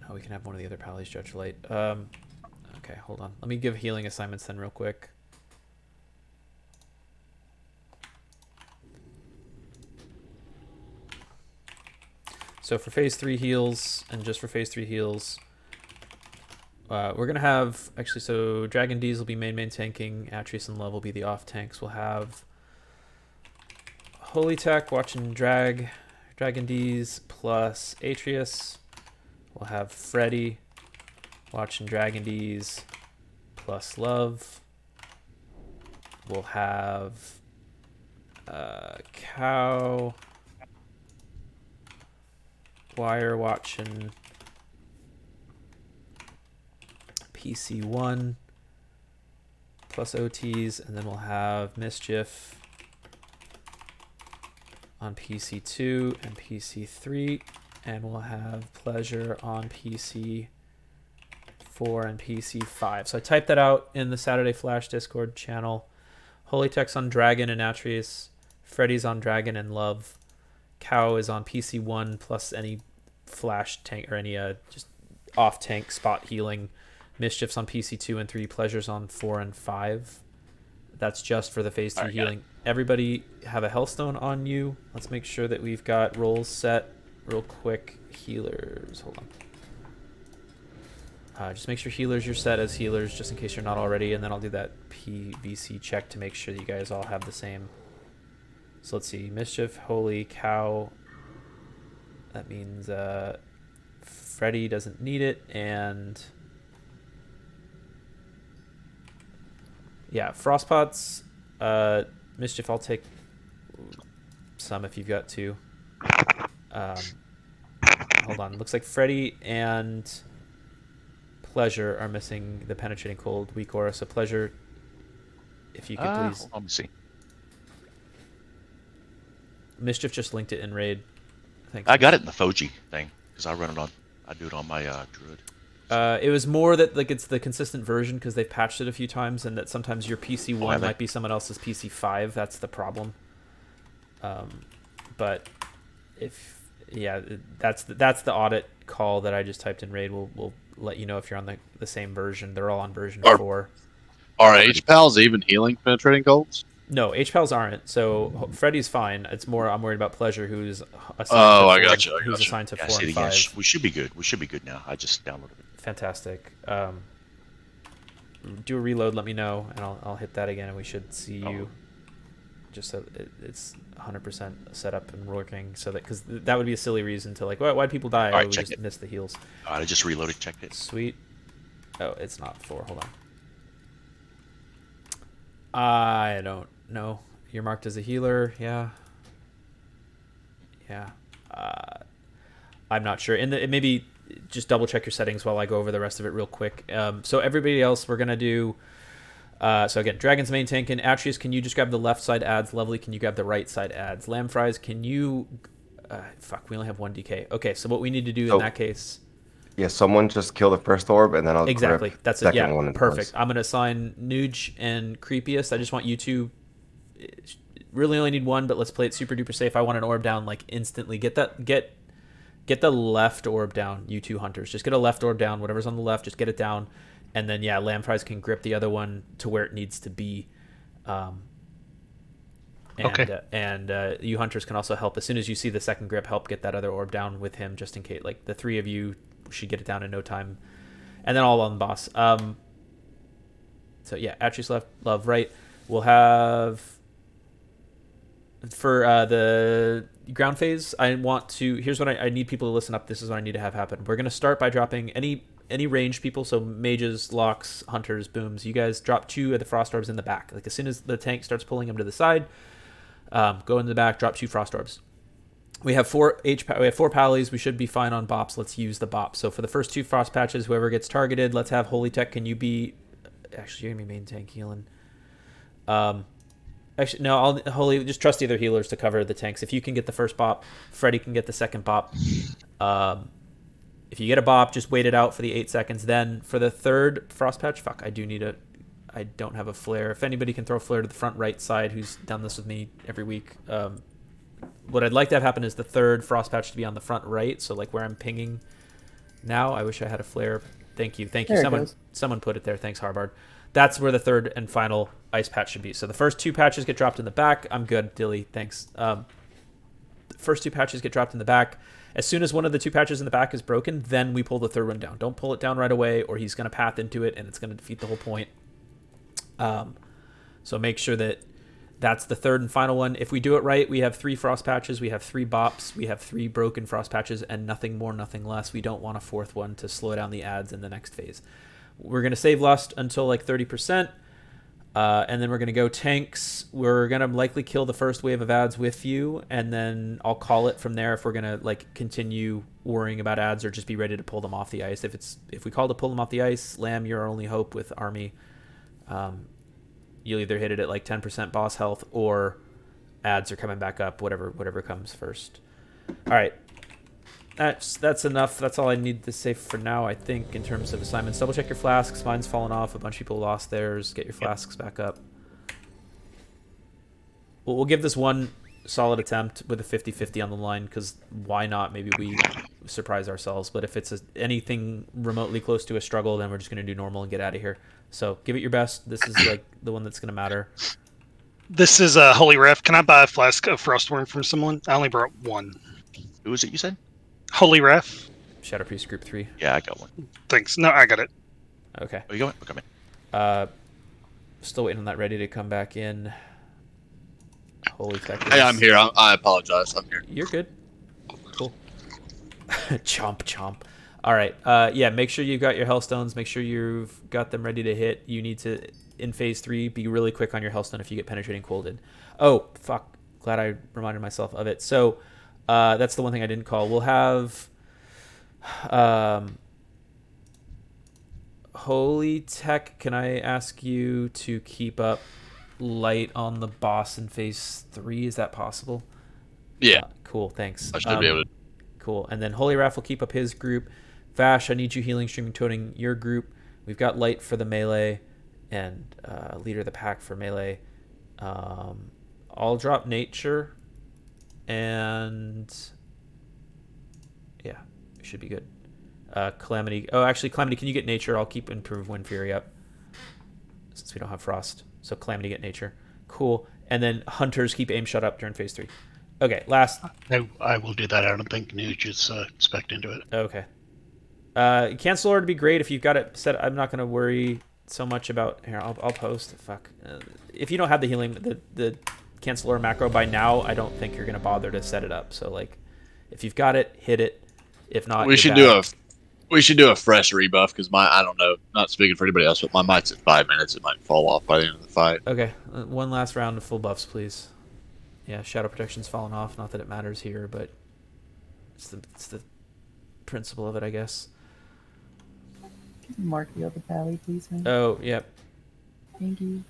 Oh, we can have one of the other pallies judge late. Okay, hold on. Let me give healing assignments then real quick. So for phase 3 heals, and just for phase 3 heals, we're gonna have actually. So Dragon D's will be main tanking. Atreus and Love will be the off tanks. We'll have Holy Tech watching Dragon D's plus Atreus. We'll have Freddy watching Dragon D's plus Love. We'll have Cow Wire watching PC1 plus OTs, and then we'll have Mischief on PC2 and PC3, and we'll have Pleasure on PC4 and PC5. So I typed that out in the Saturday Flash Discord channel. Holy Tech's on Dragon and Atreus. Freddy's on Dragon and Love. Cow is on PC1 plus any flash tank or any just off tank spot healing. Mischief's on PC2 and 3. Pleasure's on 4 and 5. That's just for the phase 3 healing. Everybody have a Hellstone on you. Let's make sure that we've got rolls set real quick. Healers, hold on. Just make sure healers, you're set as healers just in case you're not already, and then I'll do that PVC check to make sure that you guys all have the same. So let's see, Mischief, Holy, Cow. That means Freddy doesn't need it, and yeah, Frostpots. Mischief, I'll take some if you've got 2. hold on. Looks like Freddy and Pleasure are missing the penetrating cold weak aura. So Pleasure, if you could please. Let me see. Mischief just linked it in raid. Thanks. I got it in the Foji thing because I run it on. I do it on my Druid. It was more that like it's the consistent version because they've patched it a few times, and that sometimes your PC 1 might be someone else's PC 5. That's the problem. But if that's the audit call that I just typed in raid. We'll let you know if you're on the same version. They're all on version 4. Are HPALs even healing penetrating colds? No, HPALs aren't. So Freddy's fine. It's more I'm worried about Pleasure, who's assigned I to got you. who's assigned to 4 and 5. We should be good. We should be good now. I just downloaded it. Fantastic. Do a reload. Let me know, and I'll hit that again, and we should see you. Just so it's 100% set up and working, so that because that would be a silly reason to like why'd people die? All right, we check just it. missed the heals. All right, I just reloaded. Checked it. Sweet. Oh, it's not 4. Hold on. I don't know. You're marked as a healer. Yeah. I'm not sure. Maybe just double check your settings while I go over the rest of it real quick. So everybody else, we're gonna do. So again, Dragon's main tanking. Atreus, can you just grab the left side ads? Lovely, can you grab the right side ads? Lamb Fries, can you... fuck, we only have 1 DK. Okay, so what we need to do in that case... Yeah, someone just kill the first orb, and then I'll exactly. grab That's the it. second Yeah, one. perfect. I'm going to assign Nuge and Creepiest. I just want you two... Really only need one, but let's play it super duper safe. I want an orb down like instantly. Get the left orb down, you two hunters. Just get a left orb down. Whatever's on the left, just get it down. And then, yeah, Lamb Fries can grip the other one to where it needs to be. And you hunters can also help. As soon as you see the second grip, help get that other orb down with him, just in case. Like, the 3 of you should get it down in no time. And then all on the boss. So, yeah, Atreus left, Love right. We'll have... For the ground phase, I want to... Here's what I need people to listen up. This is what I need to have happen. We're going to start by dropping any ranged people, so mages, locks, hunters, booms. You guys drop 2 of the frost orbs in the back. Like, as soon as the tank starts pulling them to the side, go in the back, drop 2 frost orbs. We have 4 pallies. We should be fine on bops. Let's use the bops. So for the first 2 frost patches, whoever gets targeted, let's have Holy Tech. Can you be... Actually, you're going to be main tank healing. Actually, no, I'll Holy just trust the other healers to cover the tanks. If you can get the first bop, Freddy can get the second bop. If you get a bop, just wait it out for the 8 seconds. Then for the third frost patch, fuck, I don't have a flare. If anybody can throw a flare to the front right side, who's done this with me every week. What I'd like to have happen is the third frost patch to be on the front right. So like where I'm pinging now, I wish I had a flare. Thank you. Someone put it there. Thanks, Harbard. That's where the third and final ice patch should be. So the first 2 patches get dropped in the back. I'm good, Dilly. Thanks. The first 2 patches get dropped in the back. As soon as one of the 2 patches in the back is broken, then we pull the third one down. Don't pull it down right away, or he's going to path into it, and it's going to defeat the whole point. So make sure that that's the third and final one. If we do it right, we have 3 frost patches, we have 3 bops, we have 3 broken frost patches, and nothing more, nothing less. We don't want a 4th one to slow down the ads in the next phase. We're going to save Lust until like 30%, and then we're going to go tanks. We're going to likely kill the first wave of ads with you, and then I'll call it from there if we're going to like continue worrying about ads or just be ready to pull them off the ice. If we call to pull them off the ice, Lamb, your only hope with Army. You'll either hit it at like 10% boss health or ads are coming back up, whatever comes first. All right. That's enough. That's all I need to say for now, I think, in terms of assignments. Double check your flasks. Mine's fallen off. A bunch of people lost theirs. Get your flasks back up. We'll give this one solid attempt with a 50-50 on the line, because why not? Maybe we surprise ourselves. But if it's anything remotely close to a struggle, then we're just going to do normal and get out of here. So give it your best. This is like the one that's going to matter. This is a Holy Ref. Can I buy a flask of Frostworm from someone? I only brought 1. Who was it you said? Holy Ref. Shadow Priest Group 3. Yeah, I got 1. Thanks. No, I got it. Okay. Oh, you got it? Okay, man. Still waiting on that ready to come back in. Holy Tech. Hey, I'm here. I apologize. I'm here. You're good. Cool. Chomp, chomp. All right. Yeah, make sure you've got your Hellstones. Make sure you've got them ready to hit. You need to, in phase 3, be really quick on your Hellstone if you get penetrating colded. Oh, fuck. Glad I reminded myself of it. So, that's the one thing I didn't call. We'll have Holy Tech, can I ask you to keep up light on the boss in phase 3? Is that possible? Yeah. Cool, thanks. I should be able to. Cool. And then Holy Raph will keep up his group. Vash, I need you healing, streaming, toting your group. We've got light for the melee and leader of the pack for melee. I'll drop nature and yeah, should be good. Calamity. Oh, actually, Calamity, can you get nature? I'll keep improve Wind Fury up since we don't have frost. So Calamity, get nature. Cool. And then hunters keep aim shut up during phase 3. Okay, last. I will do that. I don't think Nuge is spec'd into it. Okay. Cancel order would be great if you've got it set. I'm not going to worry so much about. Here, I'll post. Fuck. If you don't have the healing, the cancel order macro by now, I don't think you're going to bother to set it up. So like, if you've got it, hit it. If not, We should do a fresh rebuff because I don't know, not speaking for anybody else, but my might's at 5 minutes. It might fall off by the end of the fight. Okay, one last round of full buffs, please. Yeah, Shadow Protection's fallen off. Not that it matters here, but it's the principle of it, I guess. Can you mark the other pally, please, man? Oh, yep. Thank you.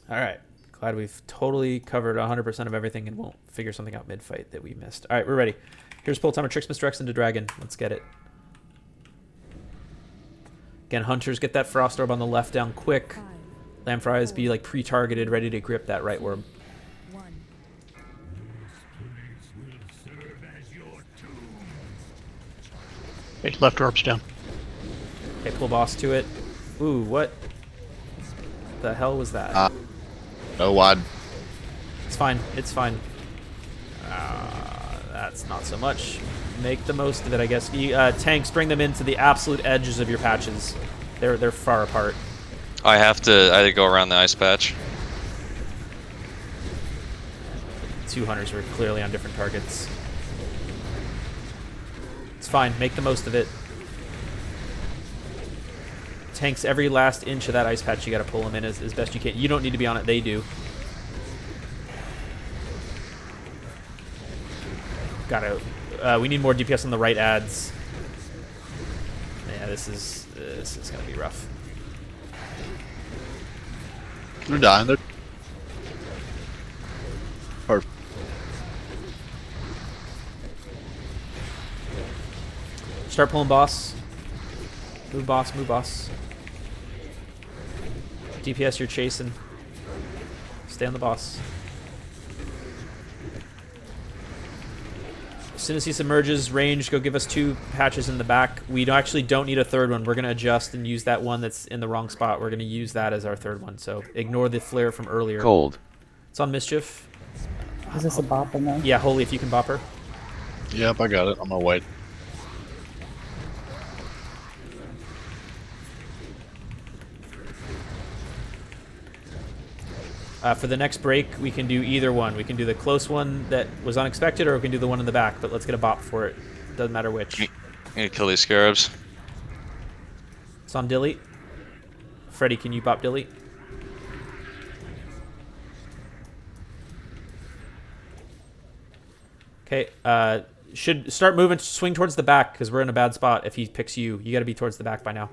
All right. Glad we've totally covered 100% of everything and won't figure something out mid-fight that we missed. All right, we're ready. Here's Pull Timer, Tricks, Misdirects into Dragon. Let's get it. Again, Hunters, get that Frost Orb on the left down quick. Lamfries, be like pre-targeted, ready to grip that right orb. Okay, left orb's down. Okay, pull boss to it. Ooh, what the hell was that? No wide. It's fine. It's fine. That's not so much. Make the most of it, I guess. Tanks, bring them into the absolute edges of your patches. They're far apart. I had to go around the ice patch. 2 hunters were clearly on different targets. It's fine. Make the most of it. Tanks, every last inch of that ice patch, you got to pull them in as best you can. You don't need to be on it. They do. Gotta. We need more DPS on the right ads. Yeah, this is gonna be rough. They're dying. They're perfect. Start pulling boss. Move boss. Move boss. DPS, you're chasing. Stay on the boss. As soon as he submerges, range, go give us 2 patches in the back. We actually don't need a third one. We're going to adjust and use that one that's in the wrong spot. We're going to use that as our third one. So ignore the flare from earlier. Cold. It's on Mischief. Is this a bopper now? Yeah, Holy, if you can bop her. Yep, I got it. I'm gonna wait. For the next break, we can do either one. We can do the close one that was unexpected, or we can do the one in the back, but let's get a bop for it. Doesn't matter which. I need to kill these scarabs. It's on Dilly. Freddy, can you bop Dilly? Okay, should start moving, swing towards the back, because we're in a bad spot if he picks you. You gotta be towards the back by now.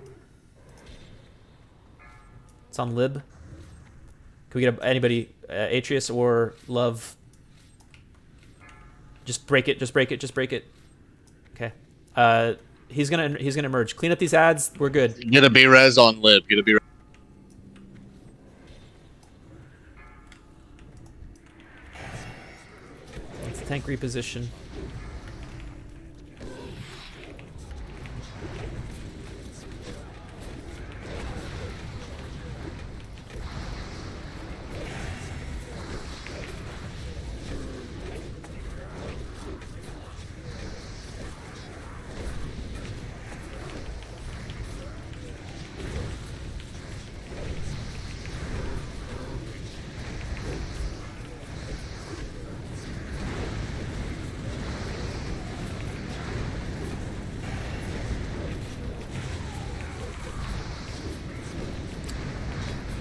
It's on Lib. Can we get anybody, Atreus or Love? Just break it, just break it, just break it. Okay. He's gonna emerge. Clean up these ads, we're good. Get a B-res on Lib. Get a B-res. Let's tank reposition.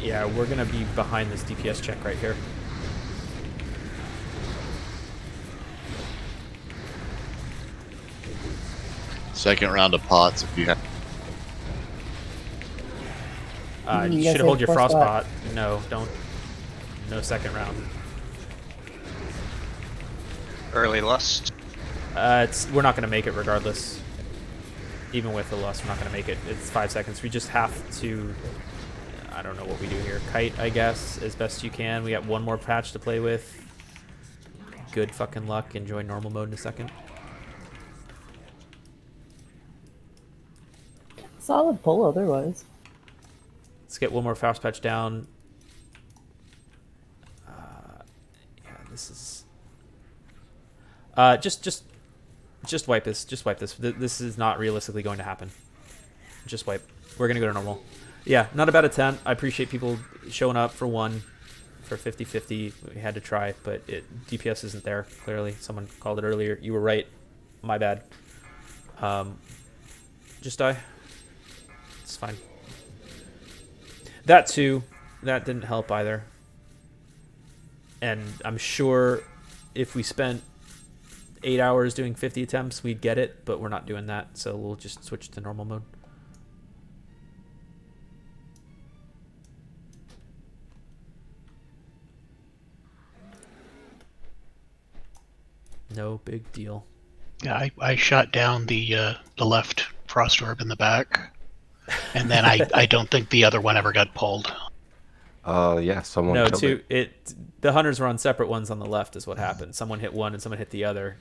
Yeah, we're gonna be behind this DPS check right here. Second round of pots if you have. You You guys should hold have your frost frostbot. No, don't. No second round. Early lust. We're not going to make it regardless. Even with the lust, we're not going to make it. It's 5 seconds. We just have to. I don't know what we do here. Kite, I guess, as best you can. We got one more patch to play with. Good fucking luck. Enjoy normal mode in a second. Solid pull otherwise. Let's get one more fast patch down. Yeah, this is. Just wipe this. Just wipe this. This is not realistically going to happen. Just wipe. We're gonna go to normal. Yeah, not a bad attempt. I appreciate people showing up for one, for 50-50. We had to try, but DPS isn't there. Clearly, someone called it earlier. You were right. My bad. Just die. It's fine. That too. That didn't help either. And I'm sure if we spent 8 hours doing 50 attempts, we'd get it, but we're not doing that, so we'll just switch to normal mode. No big deal. Yeah, I shot down the left frost orb in the back, and then I don't think the other one ever got pulled. Yeah, someone No, killed it. the hunters were on separate ones on the left is what happened. Someone hit one and someone hit the other,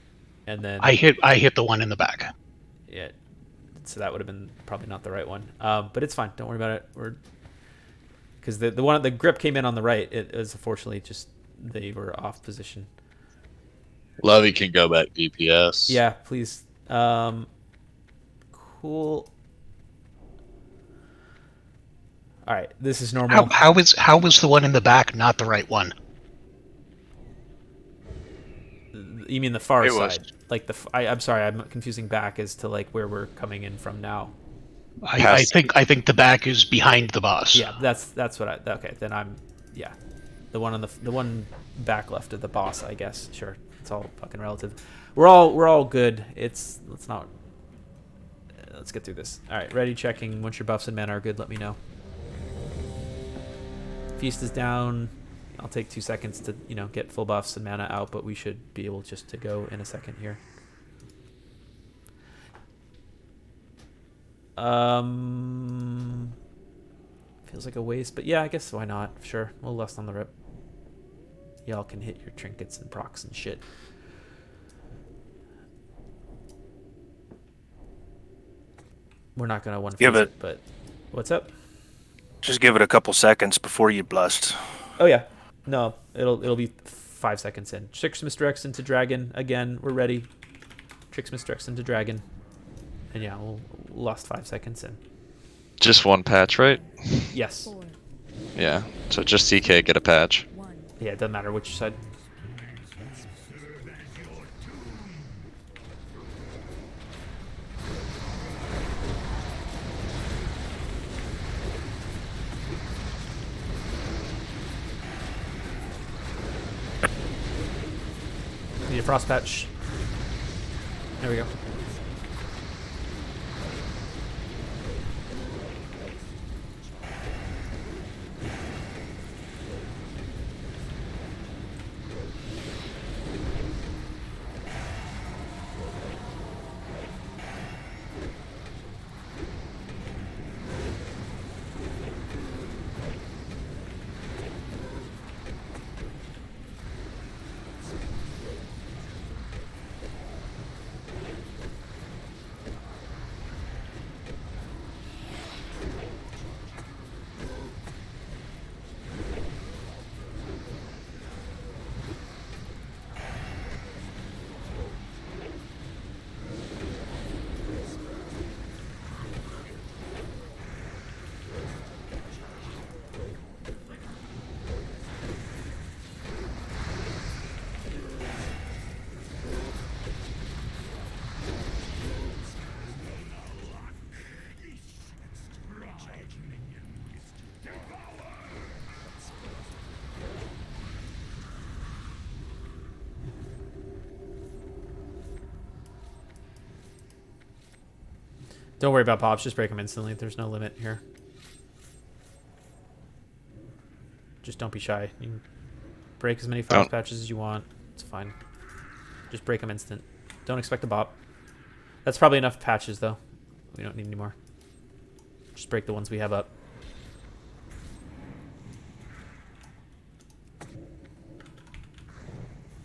and then I hit the one in the back. Yeah, so that would have been probably not the right one. But it's fine. Don't worry about it. Because the grip came in on the right. It was unfortunately just they were off position. Lovey can go back DPS. Yeah, please. Cool. All right, this is normal. How was the one in the back not the right one? You mean the far It side? was. Like I'm sorry, I'm confusing back as to like where we're coming in from now. I think the back is behind the boss. Yeah, that's what I. Okay, then yeah, the one back left of the boss, I guess. Sure, it's all fucking relative. We're all good. Let's get through this. All right, ready, checking. Once your buffs and mana are good, let me know. Feast is down. I'll take 2 seconds to get full buffs and mana out, but we should be able just to go in a second here. Feels like a waste, but yeah, I guess why not? Sure, we'll lust on the rip. Y'all can hit your trinkets and procs and shit. We're not gonna one Give phase it. but what's up? Just give it a couple seconds before you blust. Oh yeah, no, it'll be 5 seconds in. Tricks misdirects into dragon again. We're ready. Tricks misdirects into dragon, and yeah, we'll lost 5 seconds in. Just one patch, right? Yes. Yeah. So just DK get a patch. Yeah, it doesn't matter which side. Need a frost patch. There we go. Don't worry about pops. Just break them instantly. There's no limit here. Just don't be shy. You can break as many flash patches as you want. It's fine. Just break them instant. Don't expect a bop. That's probably enough patches, though. We don't need any more. Just break the ones we have up.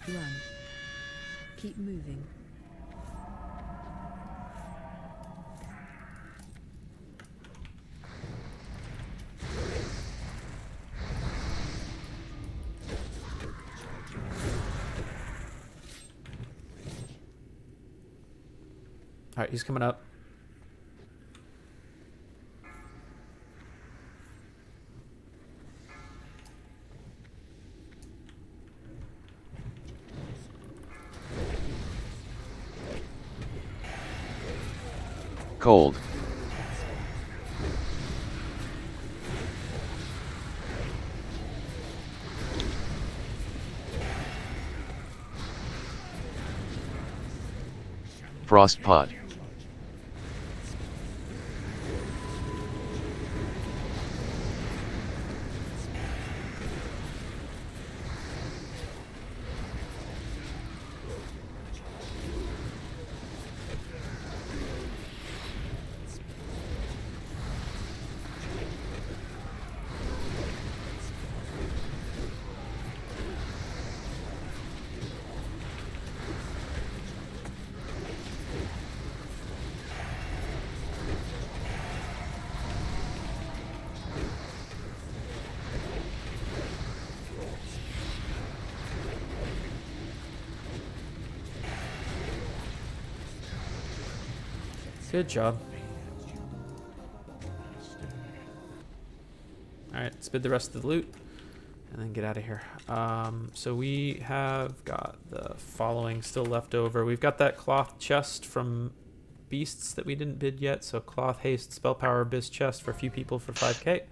Run. Keep moving. Alright, he's coming up. Cold. Frost pot. Good job. Alright, spit the rest of the loot and then get out of here. So we have got the following still left over. We've got that cloth chest from beasts that we didn't bid yet. So cloth, haste, spell power, abyss chest for a few people for 5k.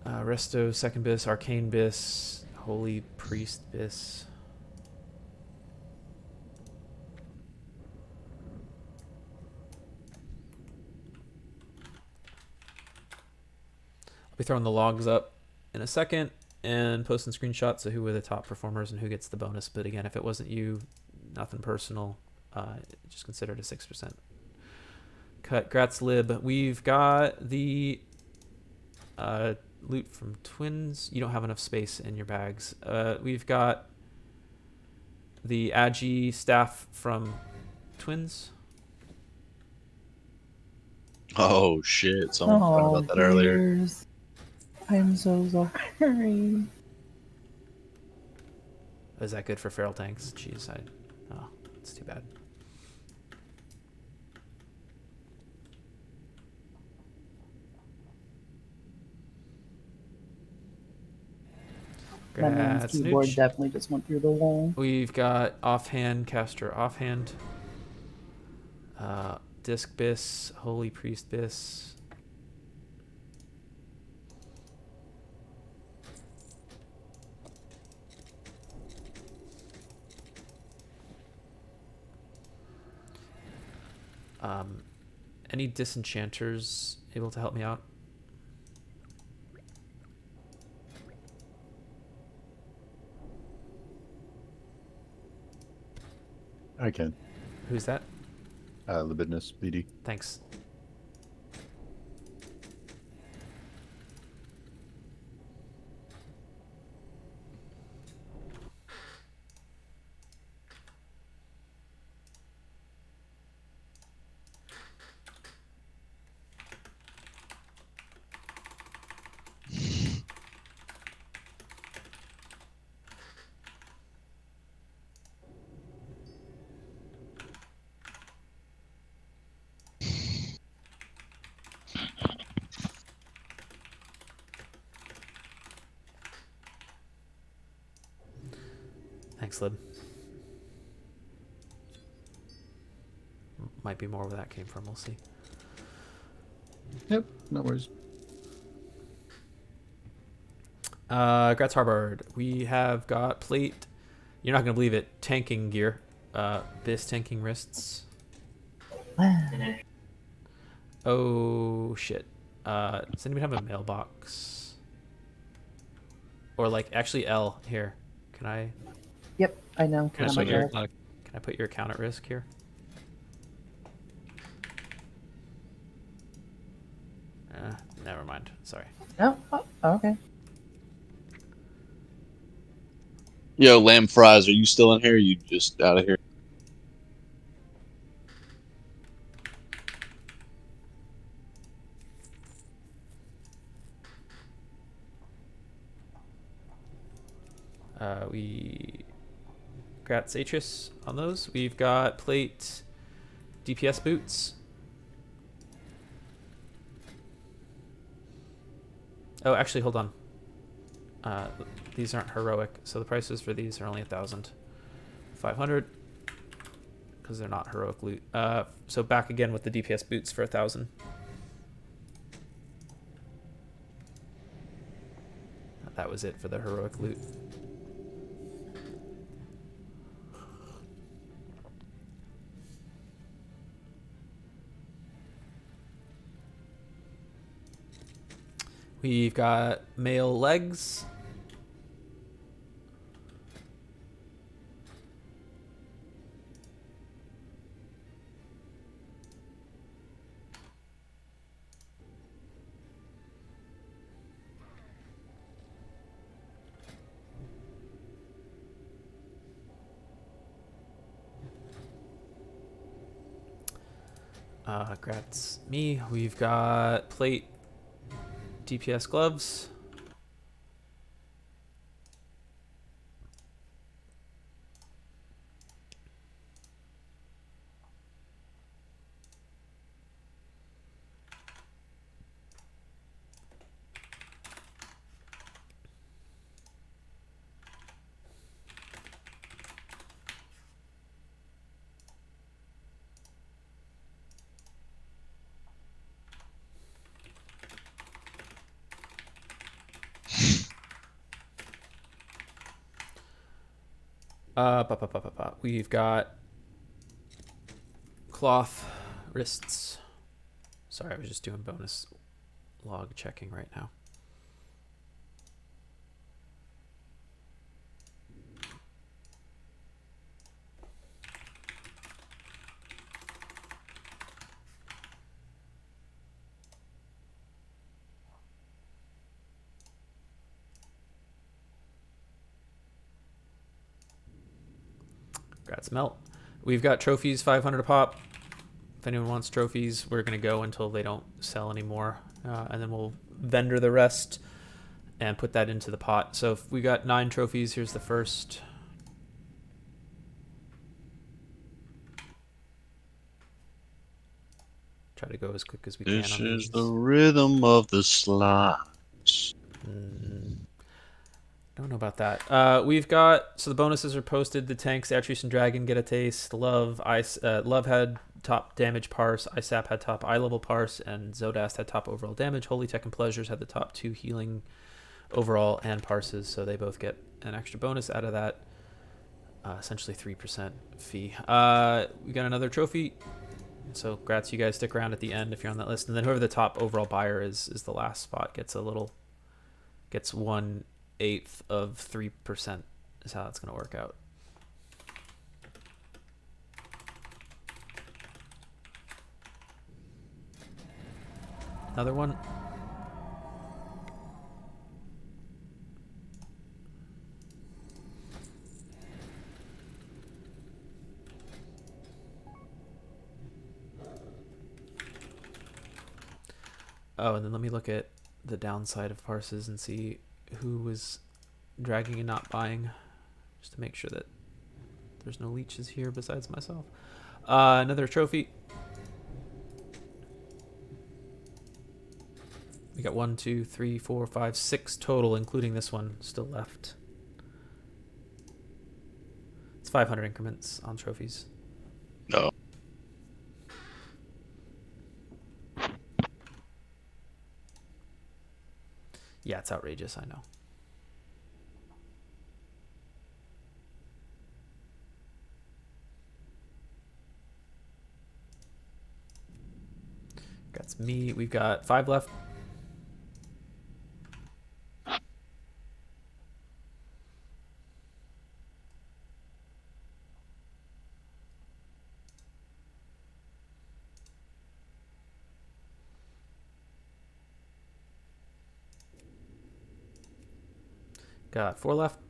Resto, second bis, arcane bis, holy priest bis. I'll be throwing the logs up in a second and posting screenshots of who were the top performers and who gets the bonus. But again, if it wasn't you, nothing personal. Just consider it a 6% cut. Grats lib. We've got the loot from twins. You don't have enough space in your bags. We've got the Agi staff from twins. Oh shit! Someone forgot about that earlier. I'm so sorry. Is that good for feral tanks? Jeez, oh, it's too bad. That man's keyboard definitely just went through the wall. We've got offhand, caster offhand. Disc bis, holy priest bis. Any disenchanters able to help me out? I can. Who's that? Libidinous BD. Thanks. Thanks, Lib. Might be more where that came from. We'll see. Yep, no worries. Gratz Harbard. We have got plate. You're not going to believe it. Tanking gear. Bis tanking wrists. Oh shit. Does anybody have a mailbox? Or like actually L here. Can I Yep, I know. can I I'm put your aware. can I put your account at risk here? Never mind. Sorry. No? Oh, okay. Yo, lamb fries, are you still in here? Or you just out of here? We got Satris on those. We've got plate DPS boots. Oh, actually, hold on. These aren't heroic, so the prices for these are only 1,500 because they're not heroic loot. So back again with the DPS boots for 1,000. That was it for the heroic loot. We've got male legs. Grats me. We've got plate DPS gloves. We've got cloth wrists. Sorry, I was just doing bonus log checking right now. Grats melt. We've got trophies, 500 a pop. If anyone wants trophies, we're going to go until they don't sell anymore. And then we'll vendor the rest and put that into the pot. So if we got 9 trophies, here's the first. Try to go as quick as we can This on is these. the rhythm of the slides. Don't know about that. We've got, so the bonuses are posted. The tanks, Atreus and Dragon get a taste. Love had top damage parse. ISAP had top eye level parse, and Zodast had top overall damage. Holy Tech and Pleasures had the top 2 healing overall and parses, so they both get an extra bonus out of that. Essentially 3% fee. We got another trophy. So grats, you guys stick around at the end if you're on that list, and then whoever the top overall buyer is the last spot gets 1/8 of 3% is how that's going to work out. Another one. Oh, and then let me look at the downside of parses and see who was dragging and not buying, just to make sure that there's no leeches here besides myself. Another trophy. We got 1, 2, 3, 4, 5, 6 total, including this one still left. It's 500 increments on trophies. No. Yeah, it's outrageous, I know. That's me. We've got 5 left. Got 4 left.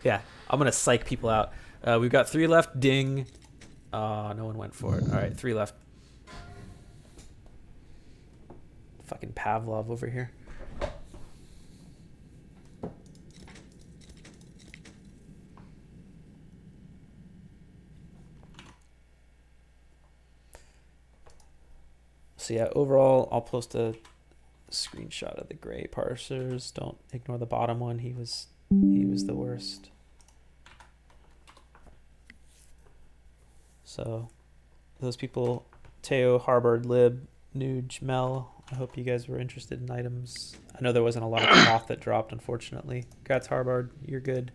Yeah, I'm gonna psych people out. We've got 3 left. Ding. No one went for it. All right, 3 left. Fucking Pavlov over here. So yeah, overall, I'll post a screenshot of the gray parsers. Don't ignore the bottom one. He was the worst. So those people, Teo, Harbard, Lib, Nuge, Mel, I hope you guys were interested in items. I know there wasn't a lot of cloth that dropped, unfortunately. Congrats, Harbard. You're good.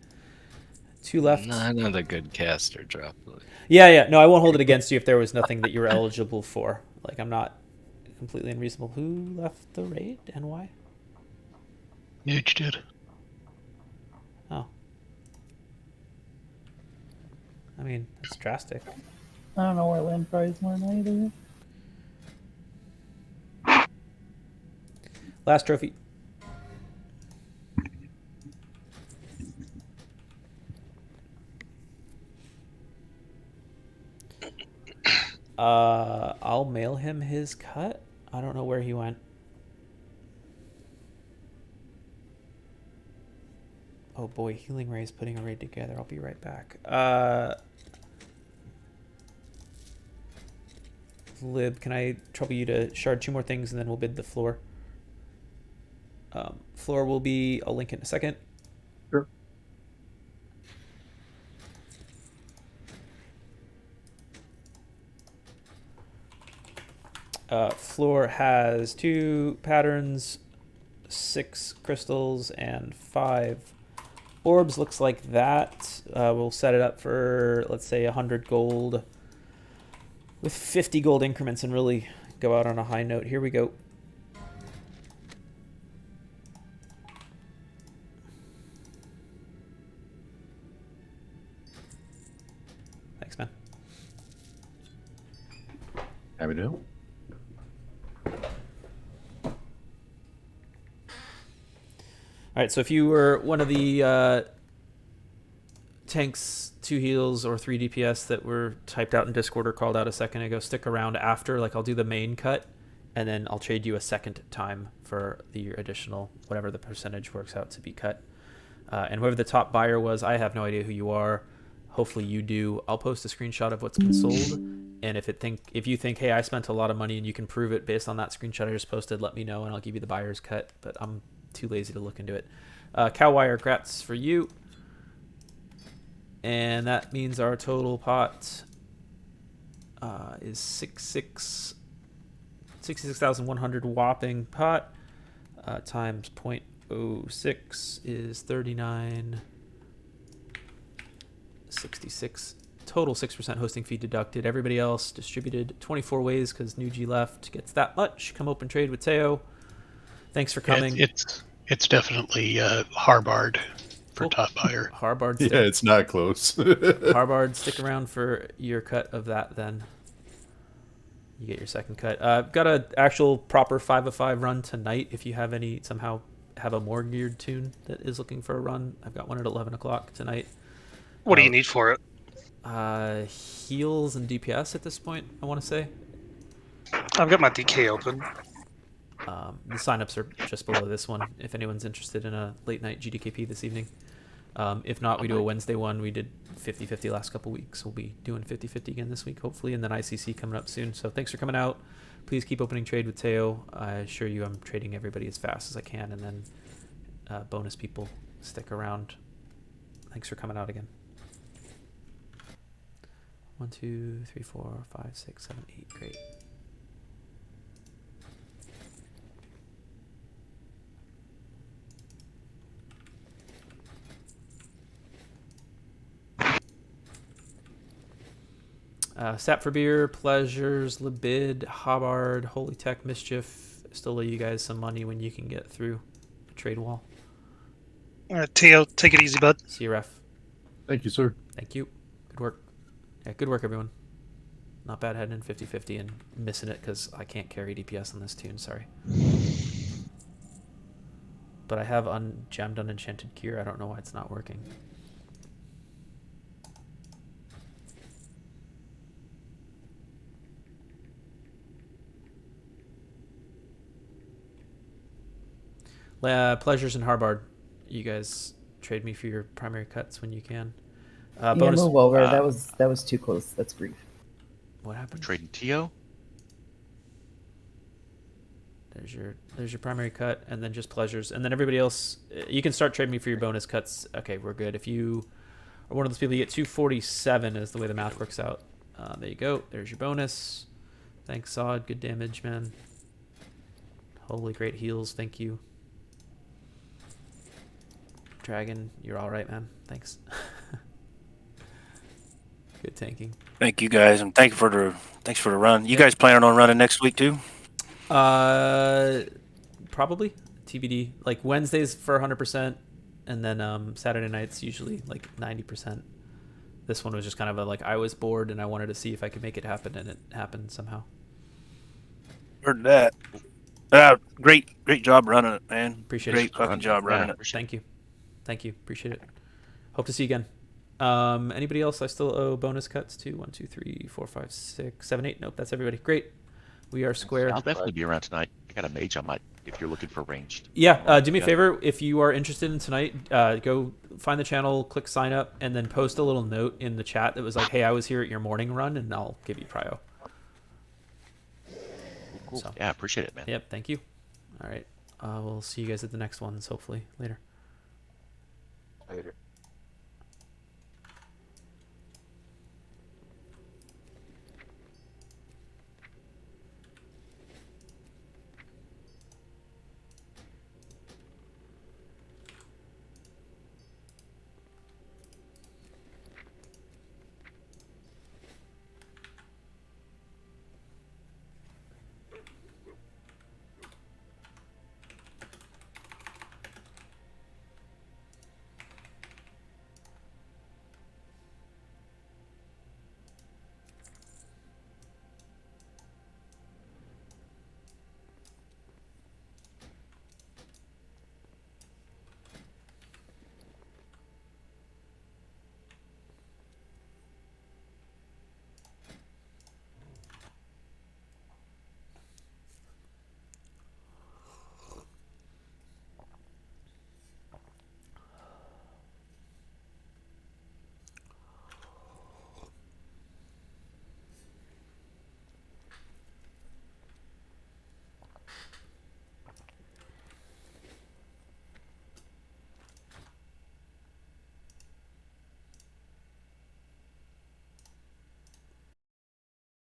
2 left. Another good caster drop. Yeah. No, I won't hold it against you if there was nothing that you were eligible for. Like, I'm not completely unreasonable. Who left the raid and why? Nuge did. Oh. I mean, that's drastic. I don't know where Land Prize went either. Last trophy. I'll mail him his cut. I don't know where he went. Oh boy, Healing Ray is putting a raid together. I'll be right back. Lib, can I trouble you to shard 2 more things and then we'll bid the floor? Floor will be, I'll link it in a second. Sure. Floor has 2 patterns, 6 crystals, and 5 orbs. Looks like that. We'll set it up for, let's say, 100 gold with 50 gold increments and really go out on a high note. Here we go. Thanks, man. Happy to help. All right, so if you were one of the tanks, 2 heals, or 3 DPS that were typed out in Discord or called out a second ago, stick around after. Like, I'll do the main cut, and then I'll trade you a second time for the additional, whatever the percentage works out to be cut. And whoever the top buyer was, I have no idea who you are. Hopefully you do. I'll post a screenshot of what's been sold, and if you think, hey, I spent a lot of money and you can prove it based on that screenshot I just posted, let me know and I'll give you the buyer's cut. But I'm too lazy to look into it. Cowwire, grats for you. And that means our total pot is 66,100 whopping pot times 0.06 is 39.66. Total 6% hosting fee deducted. Everybody else distributed 24 ways because Nuji left gets that much. Come open trade with Teo. Thanks for coming. It's definitely Harbard for Cool. top buyer. Harbard. Yeah, it's not close. Harbard, stick around for your cut of that then. You get your second cut. Got an actual proper 5 of 5 run tonight. If you have somehow have a more geared tune that is looking for a run, I've got one at 11 o'clock tonight. What do you need for it? Heals and DPS at this point, I want to say. I've got my DK open. The signups are just below this one if anyone's interested in a late night GDKP this evening. If not, we do a Wednesday one. We did 50-50 last couple weeks. We'll be doing 50-50 again this week, hopefully, and then ICC coming up soon. So thanks for coming out. Please keep opening trade with Teo. I assure you I'm trading everybody as fast as I can, and then bonus people stick around. Thanks for coming out again. 1, 2, 3, 4, 5, 6, 7, 8. Great. Sap for Beer, Pleasures, Libid, Hobard, Holy Tech, Mischief. Still owe you guys some money when you can get through the trade wall. Teo, take it easy, bud. See you, ref. Thank you, sir. Thank you. Good work. Yeah, good work, everyone. Not bad heading in 50-50 and missing it because I can't carry DPS on this tune. Sorry. But I have gemmed unenchanted gear. I don't know why it's not working. Pleasures and Harbard. You guys trade me for your primary cuts when you can. Bonus. Move over. That was too close. That's grief. What happened? Trading Tio. There's your primary cut, and then just pleasures, and then everybody else. You can start trading me for your bonus cuts. Okay, we're good. If you are one of those people, you get 247 is the way the math works out. There you go. There's your bonus. Thanks, Sod. Good damage, man. Holy great heals. Thank you. Dragon, you're all right, man. Thanks. Good tanking. Thank you guys, and thanks for the run. You guys planning on running next week too? Probably TBD. Like Wednesdays for 100%, and then Saturday nights usually like 90%. This one was just kind of I was bored and I wanted to see if I could make it happen, and it happened somehow. Heard that. Great job running it, man. Appreciate great it. fucking job running it. Thank you. Appreciate it. Hope to see you again. Anybody else I still owe bonus cuts to? 1, 2, 3, 4, 5, 6, 7, 8. Nope, that's everybody. Great. We are square. I'll definitely be around tonight. I got a mage I might, if you're looking for ranged. Yeah, do me a favor. If you are interested in tonight, go find the channel, click sign up, and then post a little note in the chat that was like, hey, I was here at your morning run, and I'll give you prio. Cool. So, yeah, appreciate it, man. Yep, thank you. All right. We'll see you guys at the next ones, hopefully, later. Later.